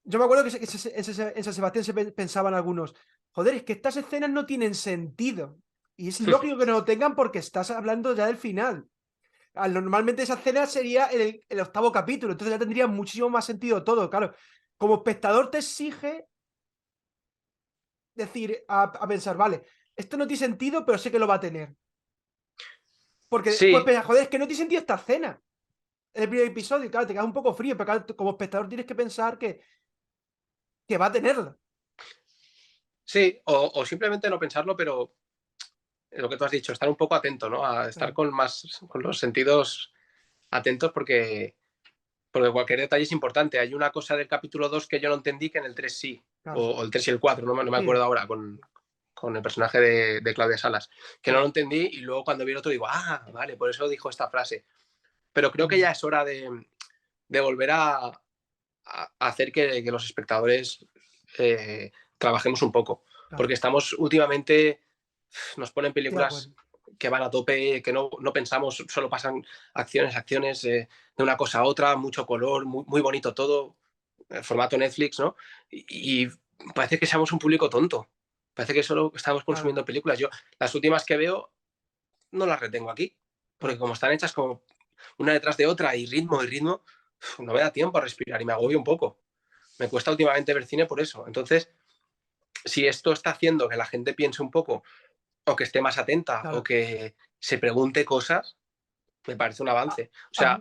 yo me acuerdo que en San Sebastián pensaban algunos, joder, es que estas escenas no tienen sentido, y es lógico que no lo tengan porque estás hablando ya del final. Normalmente esa escena sería el octavo capítulo, entonces ya tendría muchísimo más sentido todo, claro. Como espectador te exige decir, a pensar, vale, esto no tiene sentido, pero sé que lo va a tener. Porque pues Sí, pensar, joder, es que no tiene sentido esta escena. En el primer episodio, y claro, te quedas un poco frío, pero claro, como espectador tienes que pensar que va a tenerla. sí, o simplemente no pensarlo, pero lo que tú has dicho, estar un poco atento, ¿no? A estar Claro, con los sentidos atentos porque cualquier detalle es importante. Hay una cosa del capítulo 2 que yo no entendí que en el 3 sí, claro. o el 3 y el 4 no me Sí, acuerdo ahora, con el personaje de Claudia Salas, que no lo sí. entendí y luego cuando vi el otro digo, vale, por eso dijo esta frase. Pero creo que Mm, ya es hora de volver a hacer que los espectadores trabajemos un poco, claro, porque estamos últimamente, nos ponen estoy de acuerdo. películas que van a tope, que no pensamos, solo pasan acciones de una cosa a otra, mucho color, muy bonito todo, formato Netflix, ¿no? Y parece que seamos un público tonto, parece que solo estamos Claro, consumiendo películas. Yo las últimas que veo no las retengo aquí, porque claro. como están hechas como una detrás de otra y ritmo, no me da tiempo a respirar y me agobio un poco. Me cuesta últimamente ver cine por eso. Entonces, si esto está haciendo que la gente piense un poco, o que esté más atenta, o Claro. que se pregunte cosas, me parece un A, avance. O a sea,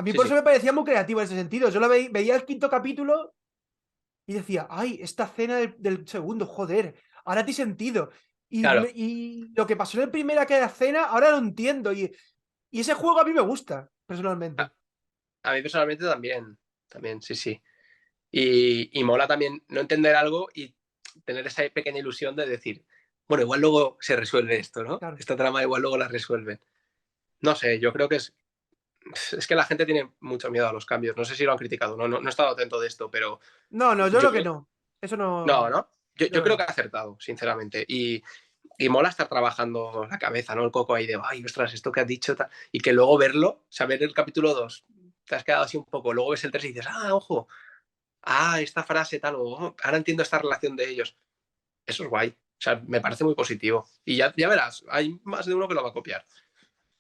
mí sí, por eso sí. me parecía muy creativo en ese sentido. Yo lo veía el quinto capítulo. y decía, ay, esta escena del segundo, joder, ahora tiene sentido. Claro, Y lo que pasó en el primera que escena, ahora lo entiendo. Y ese juego a mí me gusta, personalmente. a, a mí personalmente también, sí, sí. Y mola también no entender algo y tener esa pequeña ilusión de decir, bueno, igual luego se resuelve esto, ¿no? Claro. Esta trama igual luego la resuelven. No sé, yo creo que es que la gente tiene mucho miedo a los cambios. No sé si lo han criticado, no he estado atento de esto, pero No, no, yo yo creo que creo, no. Eso no, no. ¿no? Yo Yo creo que creo que no. ha acertado, sinceramente. Y mola estar trabajando la cabeza, ¿no? El coco ahí de, ay, ostras, esto que has dicho, y que luego verlo, saber el capítulo 2 te has quedado así un poco, luego ves el 3 y dices, ah, ojo, esta frase tal, o ahora entiendo esta relación de ellos. Eso es guay. O sea, me parece muy positivo. Y ya verás, hay más de uno que lo va a copiar.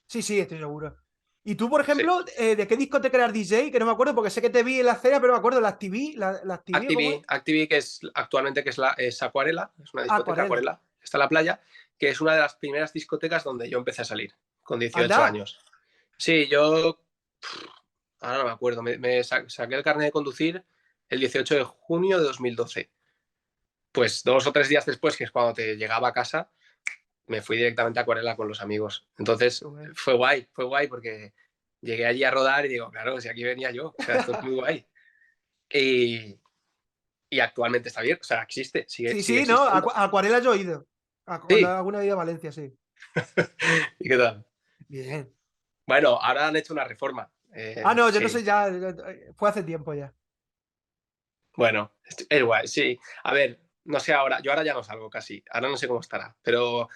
Sí, sí, estoy seguro. ¿Y tú, por Sí. ejemplo, de qué discoteca eras DJ? Que no me acuerdo, porque sé que te vi en la escena, pero no me acuerdo. ¿La TV? ¿La TV cómo es? Activi, que es actualmente que es Acuarela, es una discoteca Acuarela. Acuarela, está en la playa, que es una de las primeras discotecas donde yo empecé a salir, con 18 Anda. años. Sí, yo ahora no me acuerdo, saqué el carnet de conducir el 18 de junio de 2012. Pues 2 o 3 días después, que es cuando te llegaba a casa, me fui directamente a Acuarela con los amigos. Qué Entonces bueno. fue guay porque llegué allí a rodar y digo, claro, si aquí venía yo, o sea, esto es muy guay. Y, y actualmente está bien, o sea, existe, Sí, sigue sí, no, existiendo. Acuarela yo he ido. Cuando Sí, alguna vez a Valencia, sí. ¿y qué tal? Bien. Bueno, ahora han hecho una reforma. Ah, no, yo no Sí, sé ya. Fue hace tiempo ya. bueno, es guay, sí. A ver, no sé ahora, yo ahora ya no salgo casi, ahora no sé cómo estará, pero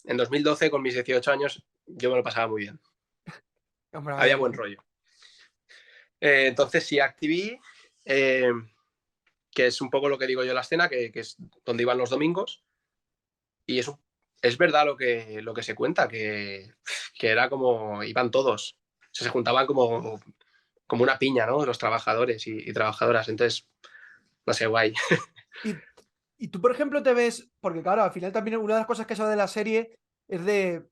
en 2012 con mis 18 años yo me lo pasaba muy bien, Hombre, a había buen ver, rollo. Entonces sí, Activí, eh, que es un poco lo que digo yo en la escena, que es donde iban los domingos, y es verdad lo que se cuenta, que era como, iban todos, se juntaban como una piña, ¿no? Los trabajadores y trabajadoras, entonces, no sé, guay. Y, y tú, por ejemplo, te ves, porque claro, al final también una de las cosas que sale de la serie es del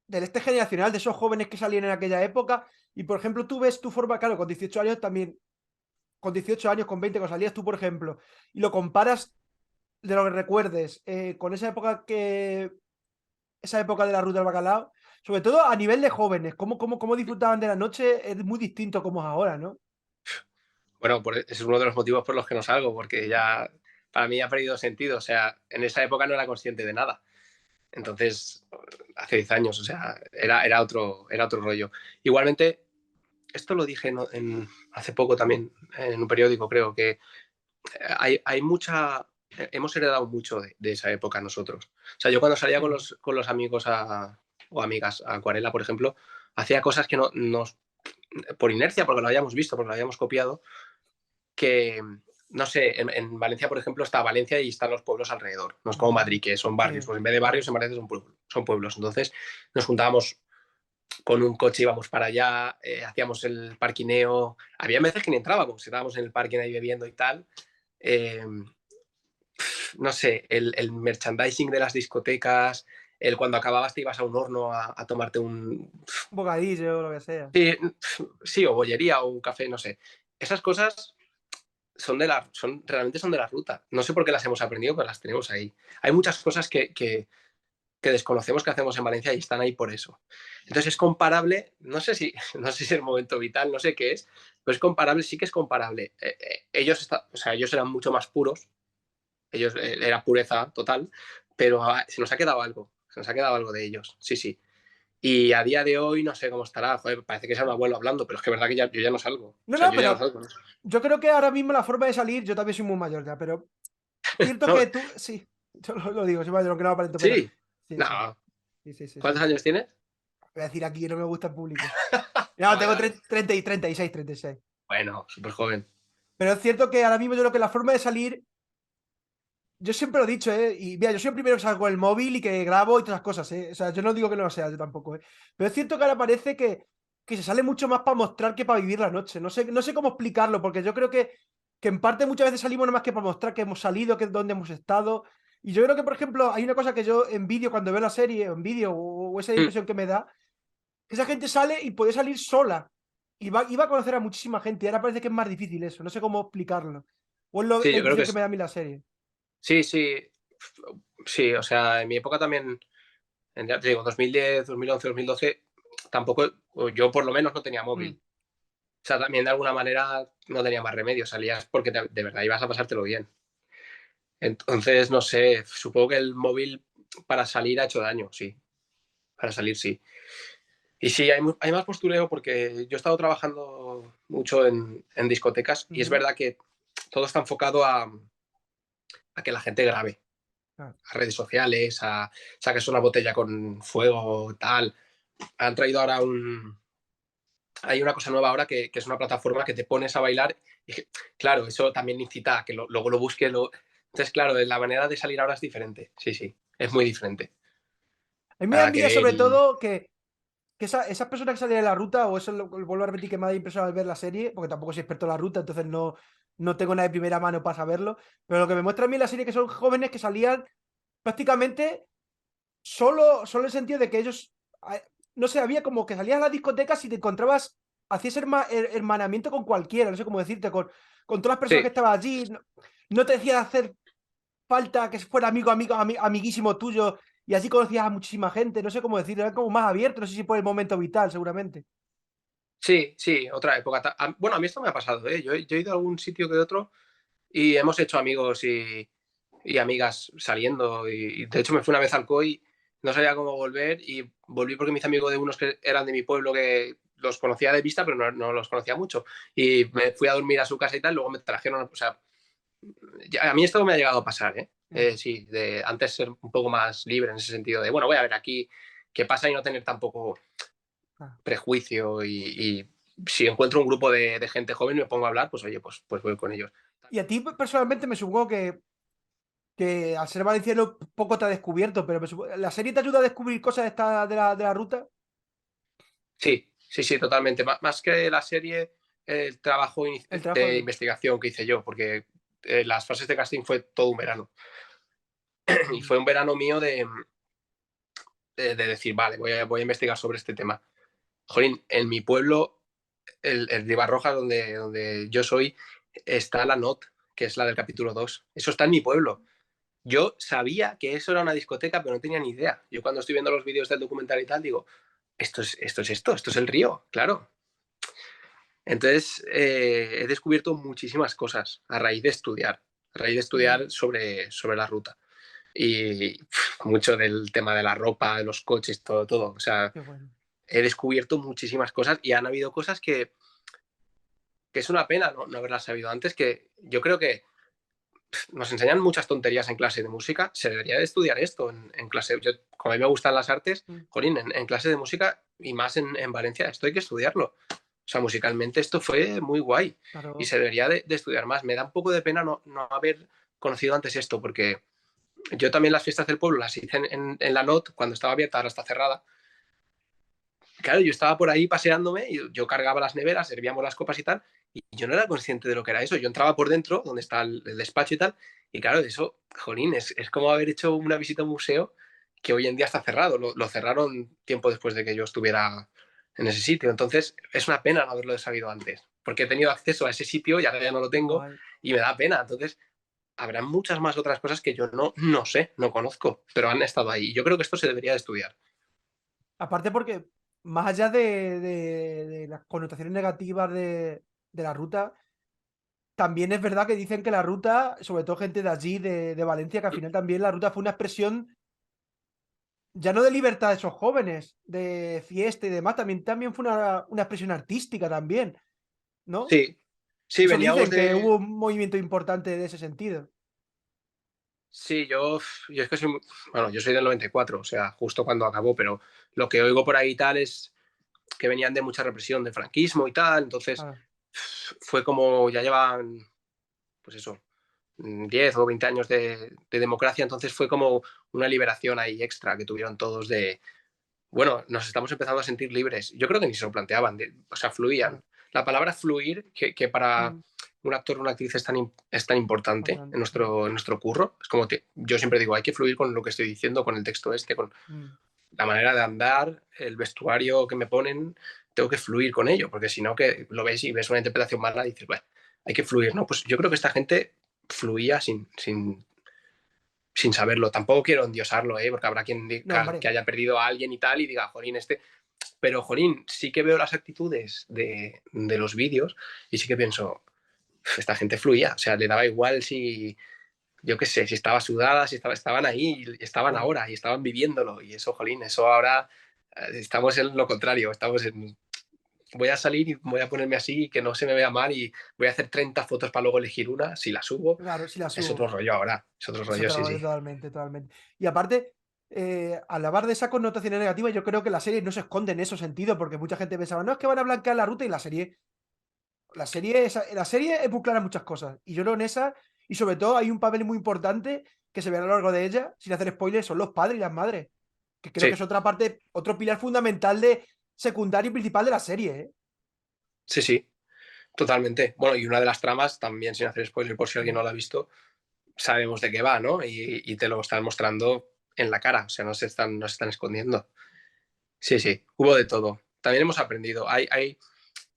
este generacional, de esos jóvenes que salían en aquella época. Y por ejemplo, tú ves tu forma, claro, con 18 años también, con 18 años, con 20 cuando salías tú, por ejemplo, y lo comparas de lo que recuerdes con esa época de la ruta del bacalao, sobre todo a nivel de jóvenes, cómo disfrutaban de la noche, es muy distinto como es ahora, ¿no? Bueno, ese es uno de los motivos por los que no salgo, porque ya para mí ha perdido sentido. O sea, en esa época no era consciente de nada. Entonces, hace 10 años, o sea, era otro rollo. Igualmente, esto lo dije hace poco también en un periódico, creo, que hay mucha. Hemos heredado mucho de esa época nosotros. O sea, yo cuando salía con Sí. los amigos o amigas a Acuarela, por ejemplo, hacía cosas que no, nos, por inercia, porque lo habíamos visto, porque lo habíamos copiado, que, no sé, en Valencia, por ejemplo, está Valencia y están los pueblos alrededor. No es como Ujú. Madrid, que son barrios. Sí, Pues en vez de barrios, claro. en Valencia son pueblos. Entonces nos juntábamos con un coche, íbamos para allá, hacíamos el parquineo. Había veces que ni entrábamos, estábamos en el parking ahí bebiendo y tal. Eh, no sé, el merchandising de las discotecas, el cuando acababas te ibas a un horno a tomarte un. Un bocadillo o lo que sea. Sí, sí, o bollería o un café, no sé. Esas cosas realmente son de la ruta. No sé por qué las hemos aprendido, pero las tenemos ahí. Hay muchas cosas que desconocemos que hacemos en Valencia y están ahí por eso. Entonces es comparable, no sé si es el momento vital, no sé qué es, pero es comparable, sí que es comparable. O sea, ellos eran mucho más puros, ellos era pureza total, pero se nos ha quedado algo de ellos, sí, sí. Y a día de hoy no sé cómo estará, joder, parece que sea un abuelo hablando, pero es que es verdad que yo ya no salgo. O No, sea, no, yo ya no pero salgo, ¿no? yo creo que ahora mismo la forma de salir, yo también soy muy mayor ya, pero cierto No, que tú, sí, yo lo digo, soy mayor, aunque no lo aparento, pero sí, sí, sí, no. sí, sí, sí, ¿Cuántos sí. años tienes? Voy a decir aquí que no me gusta en público. No, Vale, tengo vale. 30 y 36, 36. Bueno, súper joven. Pero es cierto que ahora mismo yo creo que la forma de salir, yo siempre lo he dicho, ¿eh? Y mira, yo soy el primero que salgo con el móvil y que grabo y todas las cosas, ¿eh? O sea, yo no digo que no lo sea, yo tampoco, ¿eh? Pero es cierto que ahora parece que se sale mucho más para mostrar que para vivir la noche. No sé cómo explicarlo, porque yo creo que en parte muchas veces salimos nada más que para mostrar que hemos salido, que es donde hemos estado. Y yo creo que, por ejemplo, hay una cosa que yo envidio cuando veo la serie, o envidio, o esa Mm. impresión que me da, que esa gente sale y puede salir sola. Y va a conocer a muchísima gente. Y ahora parece que es más difícil eso. No sé cómo explicarlo. ¿O es Sí, la yo creo que impresión que es. me da a mí la serie? Sí, sí. Sí, o sea, en mi época también, ya te digo, 2010, 2011, 2012, tampoco, o yo por lo menos no tenía Mm. móvil. O sea, también de alguna manera no tenía más remedio, salías porque de verdad ibas a pasártelo bien. Entonces, no sé, supongo que el móvil para salir ha hecho daño, sí, para salir sí. Y sí, hay más postureo porque yo he estado trabajando mucho en discotecas y es Ujú. verdad que todo está enfocado a que la gente grabe, Claro. a redes sociales, a saques una botella con fuego, tal. Han traído ahora hay una cosa nueva ahora que es una plataforma que te pones a bailar y claro, eso también incita a que luego lo busques. Entonces, claro, la manera de salir ahora es diferente. Sí, sí, es muy diferente. A mí me da Nada que envidia ver sobre y... todo que esas personas que salen de la ruta, o eso lo vuelvo a repetir que me da impresión al ver la serie, porque tampoco soy experto en la ruta, entonces no tengo nada de primera mano para saberlo, pero lo que me muestra a mí la serie es que son jóvenes que salían prácticamente solo en el sentido de que ellos, no sé, había como que salías a las discotecas y te encontrabas, hacías hermanamiento con cualquiera, no sé cómo decirte, con todas las personas que Sí, estaban allí, no te decía hacer falta que fuera amiguísimo tuyo y así conocías a muchísima gente, no sé cómo decirlo, era como más abierto, no sé si por el momento vital, seguramente. sí, sí, otra época. Bueno, a mí esto me ha pasado, ¿eh? Yo he ido a algún sitio que otro y hemos hecho amigos y amigas saliendo. Y de hecho me fui una vez al COI, no sabía cómo volver y volví porque me hice amigo de unos que eran de mi pueblo que los conocía de vista, pero no los conocía mucho. Y me fui a dormir a su casa y tal, luego me trajeron, o sea, a mí esto me ha llegado a pasar, ¿eh? Sí, de antes ser un poco más libre en ese sentido de, bueno, voy a ver aquí qué pasa y no tener tampoco Ah. prejuicio y si encuentro un grupo de gente joven y me pongo a hablar, pues oye, pues voy con ellos. Y a ti personalmente me supongo que al ser valenciano poco te ha descubierto, pero la serie te ayuda a descubrir cosas de la ruta. Sí, sí, sí, totalmente. Más que la serie, el trabajo El trabajo de de... investigación que hice yo, porque las fases de casting fue todo un verano. Y Mm. fue un verano mío de decir, vale, voy a investigar sobre este tema. Jolín, en mi pueblo, el Ribarroja, donde yo soy, está la NOT, que es la del capítulo 2. Eso está en mi pueblo. Yo sabía que eso era una discoteca, pero no tenía ni idea. Yo cuando estoy viendo los vídeos del documental y tal, digo, esto es el río, claro. Entonces, he descubierto muchísimas cosas a raíz de Mm. estudiar sobre la ruta. Y mucho del tema de la ropa, de los coches, todo, todo. O sea, Qué bueno. he descubierto muchísimas cosas y han habido cosas que es una pena no haberlas sabido antes, que yo creo que nos enseñan muchas tonterías en clase de música, se debería de estudiar esto en clase. Yo, como a mí me gustan las artes, Mm. jolín, en clase de música y más en Valencia, esto hay que estudiarlo. O sea, musicalmente esto fue muy guay y Claro. se debería de estudiar más. Me da un poco de pena no haber conocido antes esto, porque yo también las fiestas del pueblo las hice en la NOT cuando estaba abierta, ahora está cerrada. Claro, yo estaba por ahí paseándome y yo cargaba las neveras, servíamos las copas y tal, y yo no era consciente de lo que era eso. Yo entraba por dentro, donde está el despacho y tal, y claro, eso, jolín, es como haber hecho una visita a un museo que hoy en día está cerrado. Lo cerraron tiempo después de que yo estuviera en ese sitio. Entonces, es una pena no haberlo sabido antes, porque he tenido acceso a ese sitio y ahora ya no lo Qué tengo guay. y me da pena. Entonces, habrá muchas más otras cosas que yo no sé, no conozco, pero han estado ahí. Y yo creo que esto se debería de estudiar. Aparte porque, más allá de las connotaciones negativas de la ruta, también es verdad que dicen que la ruta, sobre todo gente de allí, de Valencia, que al final también la ruta fue una expresión ya no de libertad de esos jóvenes, de fiesta y demás, también fue una expresión artística también, ¿no? Sí, sí, Eso veníamos dicen que de, hubo un movimiento importante de ese sentido. sí, yo es que soy, bueno, yo soy del 94, o sea, justo cuando acabó, pero lo que oigo por ahí y tal es que venían de mucha represión, de franquismo y tal, entonces Ah, fue como ya llevan, pues eso, 10 o 20 años de democracia, entonces fue como una liberación ahí extra que tuvieron todos de, bueno, nos estamos empezando a sentir libres. Yo creo que ni se lo planteaban, o sea, fluían. claro. La palabra fluir, que para Mm, un actor o una actriz es tan importante importante, en nuestro curro, es como que yo siempre digo, hay que fluir con lo que estoy diciendo, con el texto este, con mm. la manera de andar, el vestuario que me ponen, tengo que fluir con ello, porque si no, que lo ves y ves una interpretación mala y dices, bueno, hay que fluir, ¿no? Pues yo creo que esta gente fluía sin saberlo. Tampoco quiero endiosarlo, porque habrá quien No, diga hombre. que haya perdido a alguien y tal y diga, jolín, Pero, jolín, sí que veo las actitudes de los vídeos y sí que pienso, esta gente fluía, o sea, le daba igual si, yo qué sé, si estaba sudada, si estaban ahí, y estaban Claro. ahora y estaban viviéndolo. Y eso, jolín, eso ahora estamos en lo contrario, voy a salir y voy a ponerme así, que no se me vea mal y voy a hacer 30 fotos para luego elegir una, si la subo, Claro, si la es subo. otro rollo ahora, es otro Es rollo, otro sí, rollo sí. totalmente, totalmente. Y aparte, al hablar de esa connotación negativa, yo creo que la serie no se esconde en esos sentidos, porque mucha gente pensaba, no, es que van a blanquear la ruta y la serie es muy clara en muchas cosas. Y yo creo en esa, y sobre todo hay un papel muy importante que se ve a lo largo de ella, sin hacer spoilers, son los padres y las madres. Que creo que Sí, es otra parte, otro pilar fundamental de secundario y principal de la serie, ¿eh? sí, sí, totalmente. Bueno, y una de las tramas, también sin hacer spoiler por si alguien Mm. no la ha visto, sabemos de qué va, ¿no? Y te lo están mostrando en la cara, o sea, no se están escondiendo. Sí, sí, hubo de todo. También hemos aprendido.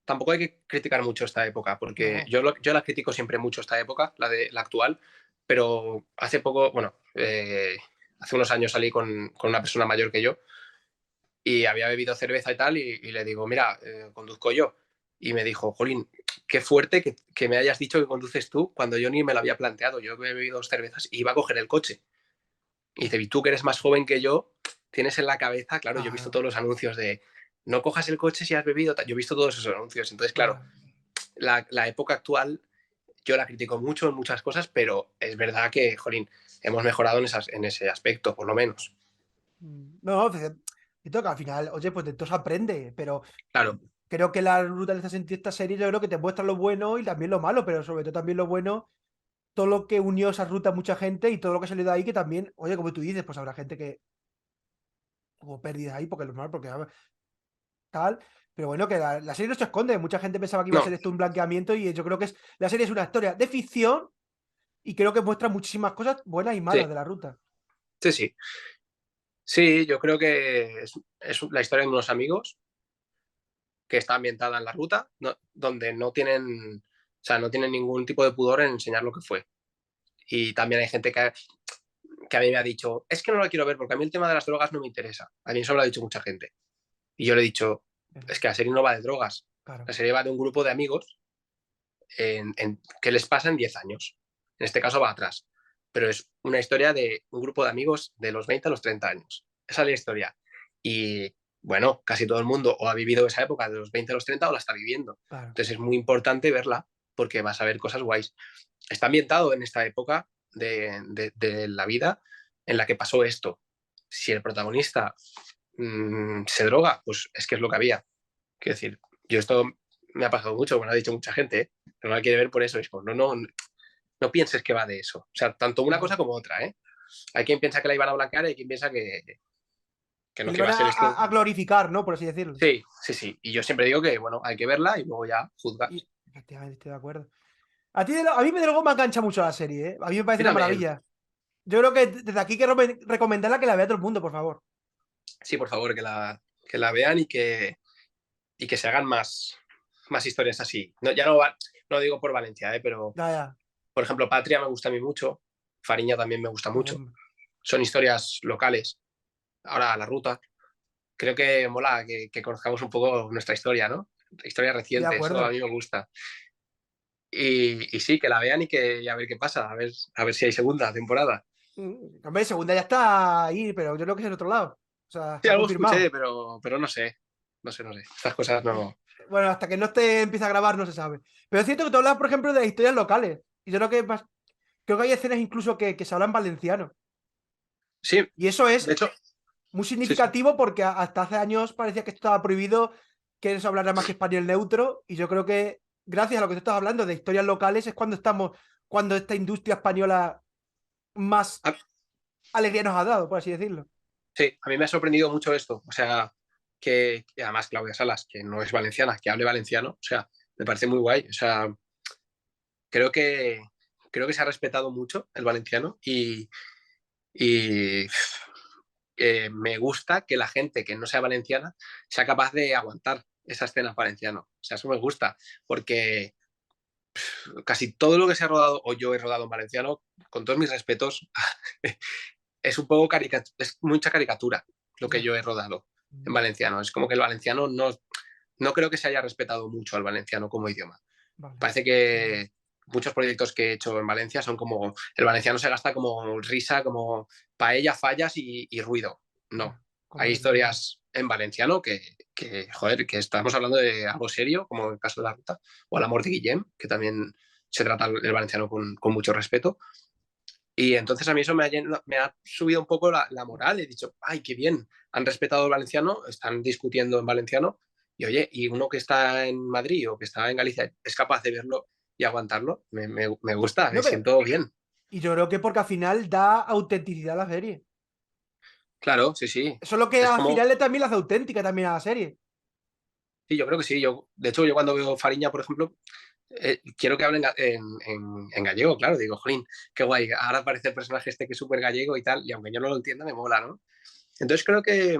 Tampoco hay que criticar mucho esta época, porque No, yo la critico siempre mucho esta época, la actual, pero hace poco, bueno, hace unos años salí con una persona mayor que yo y había bebido cerveza y tal, y le digo, mira, conduzco yo. Y me dijo, Jolín, qué fuerte que me hayas dicho que conduces tú cuando yo ni me lo había planteado. Yo he bebido 2 cervezas y iba a coger el coche. Y dice, y tú que eres más joven que yo, tienes en la cabeza, claro, yo he visto claro, todos los anuncios de no cojas el coche si has bebido. Yo he visto todos esos anuncios. Entonces, claro, claro. la época actual yo la critico mucho en muchas cosas, pero es verdad que, jolín, hemos mejorado en ese aspecto, por lo menos. No, y toca al final, oye, pues de todo se aprende, pero Claro, creo que la ruta de esta serie, yo creo que te muestra lo bueno y también lo malo, pero sobre todo también lo bueno, todo lo que unió esa ruta a mucha gente y todo lo que salió de ahí, que también, oye, como tú dices, pues habrá gente que hubo pérdidas ahí, porque es normal, porque tal, pero bueno, que la serie no se esconde, mucha gente pensaba que iba a no, ser esto un blanqueamiento y yo creo que la serie es una historia de ficción y creo que muestra muchísimas cosas buenas y malas sí, de la ruta. sí, sí. Sí, yo creo que es la historia de unos amigos que está ambientada en la ruta, donde no tienen ningún tipo de pudor en enseñar lo que fue. Y también hay gente que a mí me ha dicho, es que no lo quiero ver porque a mí el tema de las drogas no me interesa. A mí eso me lo ha dicho mucha gente. Y yo le he dicho, Pero, es que la serie no va de drogas. claro, La serie va de un grupo de amigos que les pasa en 10 años. En este caso va atrás. Pero es una historia de un grupo de amigos de los 20 a los 30 años. Esa es la historia. Y bueno, casi todo el mundo o ha vivido esa época de los 20 a los 30 o la está viviendo. claro. Entonces es muy importante verla porque vas a ver cosas guays. Está ambientado en esta época de la vida en la que pasó esto. Si el protagonista se droga, pues es que es lo que había. Quiero decir, yo esto me ha pasado mucho, bueno, ha dicho mucha gente, pero no la quiere ver por eso. Es como, no pienses que va de eso. O sea, tanto una cosa Claro. como otra, ¿eh? Hay quien piensa que la iban a blanquear y hay quien piensa que Que no, le que va van a ser esto. a glorificar, ¿no? Por así decirlo. Sí, sí, sí. Y yo siempre digo que, bueno, hay que verla y luego ya Y juzgas. efectivamente estoy de acuerdo. A mí de luego me engancha mucho la serie, ¿eh? A mí me parece Y una también, maravilla. Yo creo que desde aquí quiero recomendarla que la vea todo el mundo, por favor. sí, por favor, que la vean y que se hagan más historias así. No, ya no digo por Valencia, pero, Ya, ya. por ejemplo, Patria me gusta a mí mucho, Fariña también me gusta mucho. Hombre. Son historias locales. Ahora, La Ruta. Creo que mola que conozcamos un poco nuestra historia, ¿no? Historia Estoy de reciente, eso a acuerdo. mí me gusta. Y sí, que la vean y a ver qué pasa, a ver si hay segunda temporada. Hombre, segunda ya está ahí, pero yo creo que es en otro lado. O sea, Sí, está algo escuché, confirmado. pero no sé. No sé, no sé. Estas cosas no. Bueno, hasta que no empieza a grabar no se sabe. Pero es cierto que tú hablas, por ejemplo, de las historias locales. Y yo creo que creo que hay escenas incluso que se hablan valenciano. Sí, Y eso de es hecho, muy sí, sí. significativo porque hasta hace años parecía que esto estaba prohibido, que eso hablara más que español neutro. Y yo creo que gracias a lo que tú estás hablando de historias locales es cuando esta industria española más A, alegría nos ha dado, por así decirlo. sí, a mí me ha sorprendido mucho esto. O sea, que además Claudia Salas, que no es valenciana, que hable valenciano, o sea, me parece muy guay. O sea, creo que, creo que se ha respetado mucho el valenciano y me gusta que la gente que no sea valenciana sea capaz de aguantar esa escena valenciano. O sea, eso me gusta, porque casi todo lo que se ha rodado, o yo he rodado en valenciano, con todos mis respetos, es un poco es mucha caricatura lo que Ya. yo he rodado en Mm, valenciano. Es como que el valenciano no creo que se haya respetado mucho al valenciano como idioma. vale. Parece que muchos proyectos que he hecho en Valencia son como, el valenciano se gasta como risa, como paella, fallas y ruido. No, Ya. Como hay debe ser. historias en valenciano joder, que estamos hablando de algo serio, como el caso de La Ruta, o El amor de Guillem, que también se trata el valenciano con mucho respeto. Y entonces a mí eso me ha subido un poco la moral. He dicho, ay, qué bien, han respetado el valenciano, están discutiendo en valenciano. Y oye, y uno que está en Madrid o que está en Galicia es capaz de verlo y aguantarlo. Me gusta, me No, pero. siento bien. Y yo creo que porque al final da autenticidad a la serie. Claro, sí, sí. Eso es lo que Es al como, final también la hace auténtica también a la serie. sí, yo creo que sí. De hecho, yo cuando veo Fariña, por ejemplo, quiero que hablen en gallego, claro. Digo, jolín, qué guay. Ahora aparece el personaje este que es súper gallego y tal. Y aunque yo no lo entienda, me mola, ¿no? Entonces creo que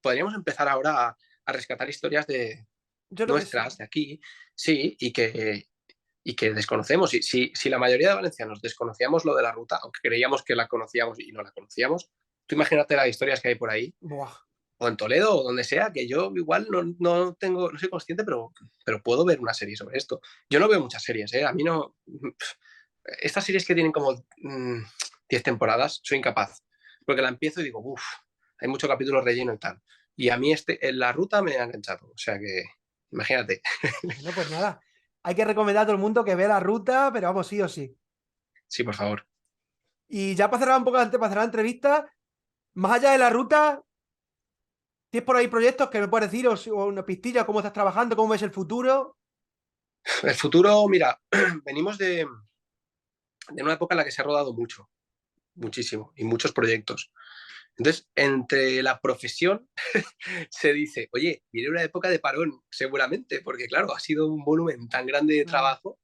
podríamos empezar ahora a rescatar historias de Yo creo que sí. nuestras, de aquí, sí, y que desconocemos. Y si la mayoría de valencianos desconocíamos lo de la ruta, aunque creíamos que la conocíamos y no la conocíamos, tú imagínate las historias que hay por ahí, Buah. o en Toledo, o donde sea, que yo igual no soy consciente, pero puedo ver una serie sobre esto. Yo no veo muchas series, ¿eh? A mí no... Estas series que tienen como 10 temporadas, soy incapaz. Porque la empiezo y digo, uff, hay mucho capítulo relleno y tal. Y a mí en la ruta me ha enganchado. O sea que, imagínate. Bueno, pues nada. Hay que recomendar a todo el mundo que vea la ruta, pero vamos, sí o sí. Sí, por favor. Y ya para cerrar un poco antes, para cerrar la entrevista, más allá de la ruta, ¿tienes por ahí proyectos que me puedes decir o una pistilla, cómo estás trabajando, cómo ves el futuro? El futuro, mira, venimos de una época en la que se ha rodado mucho, muchísimo, y muchos proyectos. Entonces, entre la profesión se dice, oye, viene una época de parón, seguramente, porque claro, ha sido un volumen tan grande de Ah, trabajo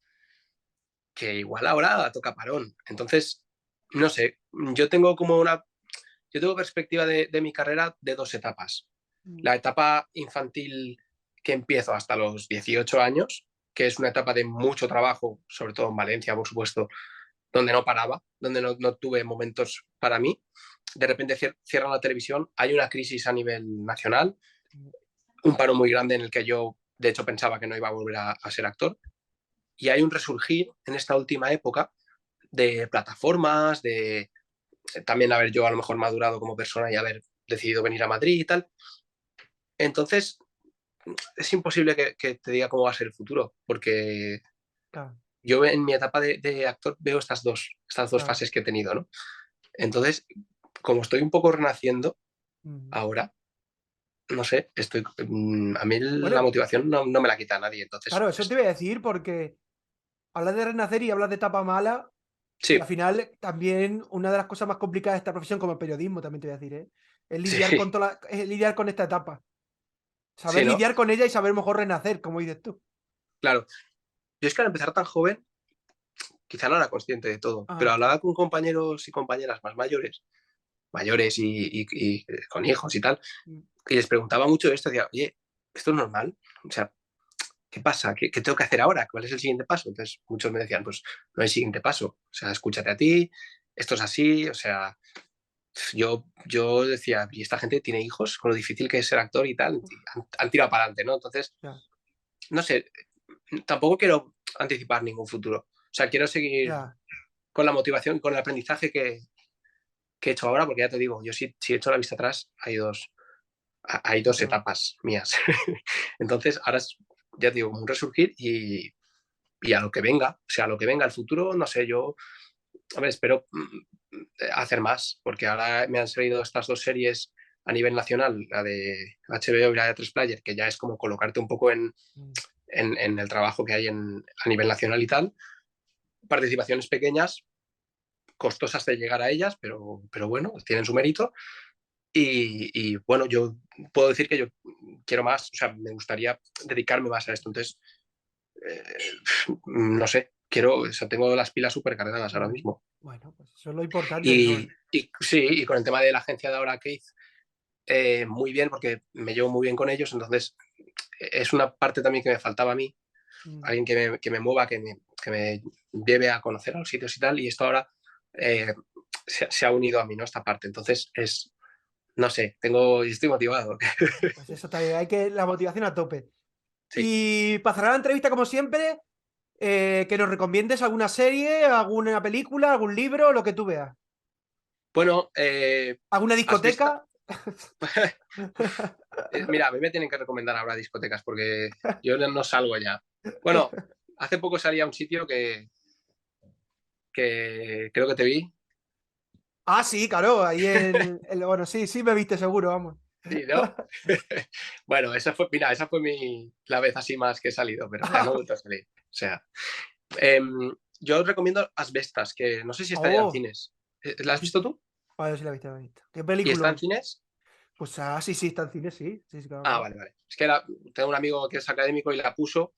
que igual ahora toca parón. Entonces, no sé, yo tengo perspectiva de mi carrera de dos etapas. mm, La etapa infantil que empiezo hasta los 18 años, que es una etapa de mucho trabajo, sobre todo en Valencia, por supuesto, donde no paraba, donde no tuve momentos para mí. De repente cierran la televisión, hay una crisis a nivel nacional, un paro muy grande en el que yo, de hecho, pensaba que no iba a volver a ser actor. Y hay un resurgir en esta última época de plataformas, de también haber yo a lo mejor madurado como persona y haber decidido venir a Madrid y tal. Entonces, es imposible que te diga cómo va a ser el futuro, porque claro, yo en mi etapa de actor veo estas dos claro. fases que he tenido, ¿no? Entonces, como estoy un poco renaciendo Mm. ahora, no sé, a mí la Bueno, motivación no me la quita a nadie, entonces, claro, eso te iba a decir porque hablas de renacer y hablas de etapa mala y al sí, final también una de las cosas más complicadas de esta profesión como el periodismo, también te voy a decir, ¿eh? Es lidiar sí, con es lidiar con esta etapa. Saber sí, ¿no? lidiar con ella y saber mejor renacer, como dices tú. Claro, yo es que al empezar tan joven, quizá no era consciente de todo, pero Ajá. hablaba con compañeros y compañeras más mayores y con hijos y tal, Mm, y les preguntaba mucho de esto, decía, oye, ¿esto es normal? O sea, ¿qué pasa? ¿Qué tengo que hacer ahora? ¿Cuál es el siguiente paso? Entonces muchos me decían, pues no hay siguiente paso, o sea, escúchate a ti, esto es así, o sea, yo decía, y esta gente tiene hijos, con lo difícil que es ser actor y tal, han tirado para adelante, ¿no? Entonces, ya, no sé, tampoco quiero anticipar ningún futuro, o sea, quiero seguir ya. con la motivación y con el aprendizaje que he hecho ahora, porque ya te digo, yo si he hecho la vista atrás, hay Sí, dos claro. etapas mías. Entonces, ahora ya te digo, como un resurgir y a lo que venga, o sea, a lo que venga el futuro, no sé, yo, a ver, espero hacer más, porque ahora me han salido estas dos series a nivel nacional, la de HBO y la de 3 Player, que ya es como colocarte un poco Mm, en el trabajo que hay a nivel nacional y tal. Participaciones pequeñas, costosas de llegar a ellas, pero bueno, tienen su mérito. Bueno, yo puedo decir que yo quiero más, o sea, me gustaría dedicarme más a esto. Entonces, eh, no sé, o sea, tengo las pilas súper cargadas ahora mm. mismo. Bueno, pues eso es lo importante, ¿no? Y sí, y con el tema de la agencia de ahora, Keith, muy bien, porque me llevo muy bien con ellos, entonces es una parte también que me faltaba a mí, Mm. alguien que me mueva, que me lleve a conocer a los sitios y tal, y esto ahora eh, se ha unido a mí, ¿no? Esta parte. Entonces no sé, estoy motivado. Pues eso está bien, hay que la motivación a tope. Sí. Y para cerrar la entrevista, como siempre, que nos recomiendes alguna serie, alguna película, algún libro, lo que tú veas. Bueno, ¿Alguna ¿has visto? discoteca? Mira, a mí me tienen que recomendar ahora discotecas porque yo no salgo ya. Bueno, hace poco salí a un sitio que creo que te vi. Ah, sí, claro, ahí bueno, sí, sí me viste seguro, vamos. Sí, ¿no? Bueno, mira, esa fue la vez así más que he salido, pero ya no he vuelto a salir. O sea, yo os recomiendo Asbestas, que no sé si está ya en Oh, cines. ¿La has visto tú? vale, sí la he visto, la he visto. ¿Qué ¿Y está en película? cines? Pues sí, sí, está en cine, sí. Sí, sí, claro, Ah, claro. vale, vale. Es que tengo un amigo que es académico y la puso.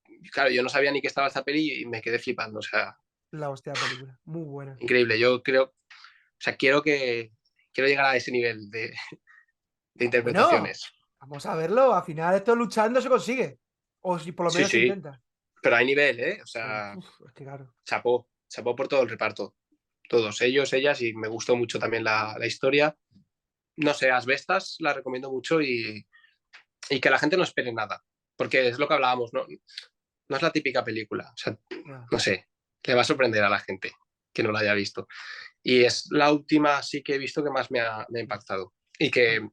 Y claro, yo no sabía ni que estaba esta peli y me quedé flipando. O sea, La hostia de película. Muy buena. increíble. Yo creo, o sea, quiero llegar a ese nivel de Bueno, interpretaciones. vamos a verlo. Al final esto luchando se consigue. O si por lo Sí, menos se sí, intenta. pero hay nivel, ¿eh? O Pero, sea, es que claro. chapó por todo el reparto. Todos ellos, ellas, y me gustó mucho también la historia. No sé, Asbestas la recomiendo mucho y que la gente no espere nada, porque es lo que hablábamos, no es la típica película, o sea, Ya. no sé, le va a sorprender a la gente que no la haya visto. Y es la última sí que he visto que más me ha impactado y que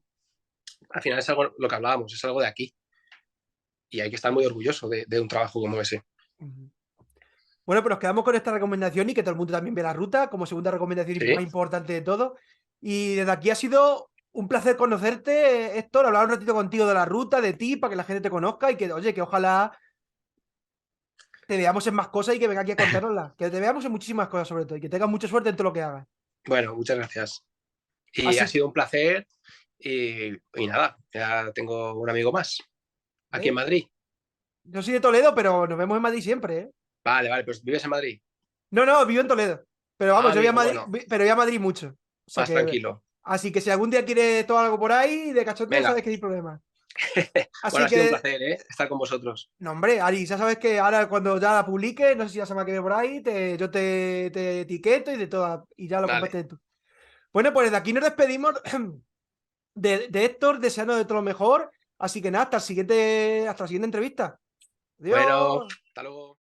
al final es algo, lo que hablábamos, es algo de aquí y hay que estar muy orgulloso de un trabajo como ese. Ujú. Bueno, pues nos quedamos con esta recomendación y que todo el mundo también ve la ruta como segunda recomendación y Sí, más importante de todo. Y desde aquí ha sido un placer conocerte, Héctor, hablar un ratito contigo de la ruta, de ti, para que la gente te conozca y que, oye, que ojalá te veamos en más cosas y que venga aquí a contárnoslas. Que te veamos en muchísimas cosas sobre todo y que tengas mucha suerte en todo lo que hagas. bueno, muchas gracias. Y ha Así, sido un placer y nada, ya tengo un amigo más aquí en ¿eh? Madrid. Yo soy de Toledo, pero nos vemos en Madrid siempre, ¿eh? Vale, vale, pues vives en Madrid. No, no, vivo en Toledo. Pero vamos, Ah, yo voy a amigo, Madrid, bueno, pero voy a Madrid mucho. O sea más que, tranquilo. así que si algún día quieres tomar algo por ahí, de cachondeo, Venga. sabes que no hay problema. Bueno, Así ha sido un que, placer, ¿eh? Estar con vosotros. no, hombre, Ari, ya sabes que ahora cuando ya la publique, no sé si ya se me va a quedar por ahí, yo te etiqueto y de todo, y ya lo Vale. compartes tú. Bueno, pues de aquí nos despedimos de Héctor, deseando de todo lo mejor. Así que nada, hasta la siguiente entrevista. Bueno, Adiós. hasta luego.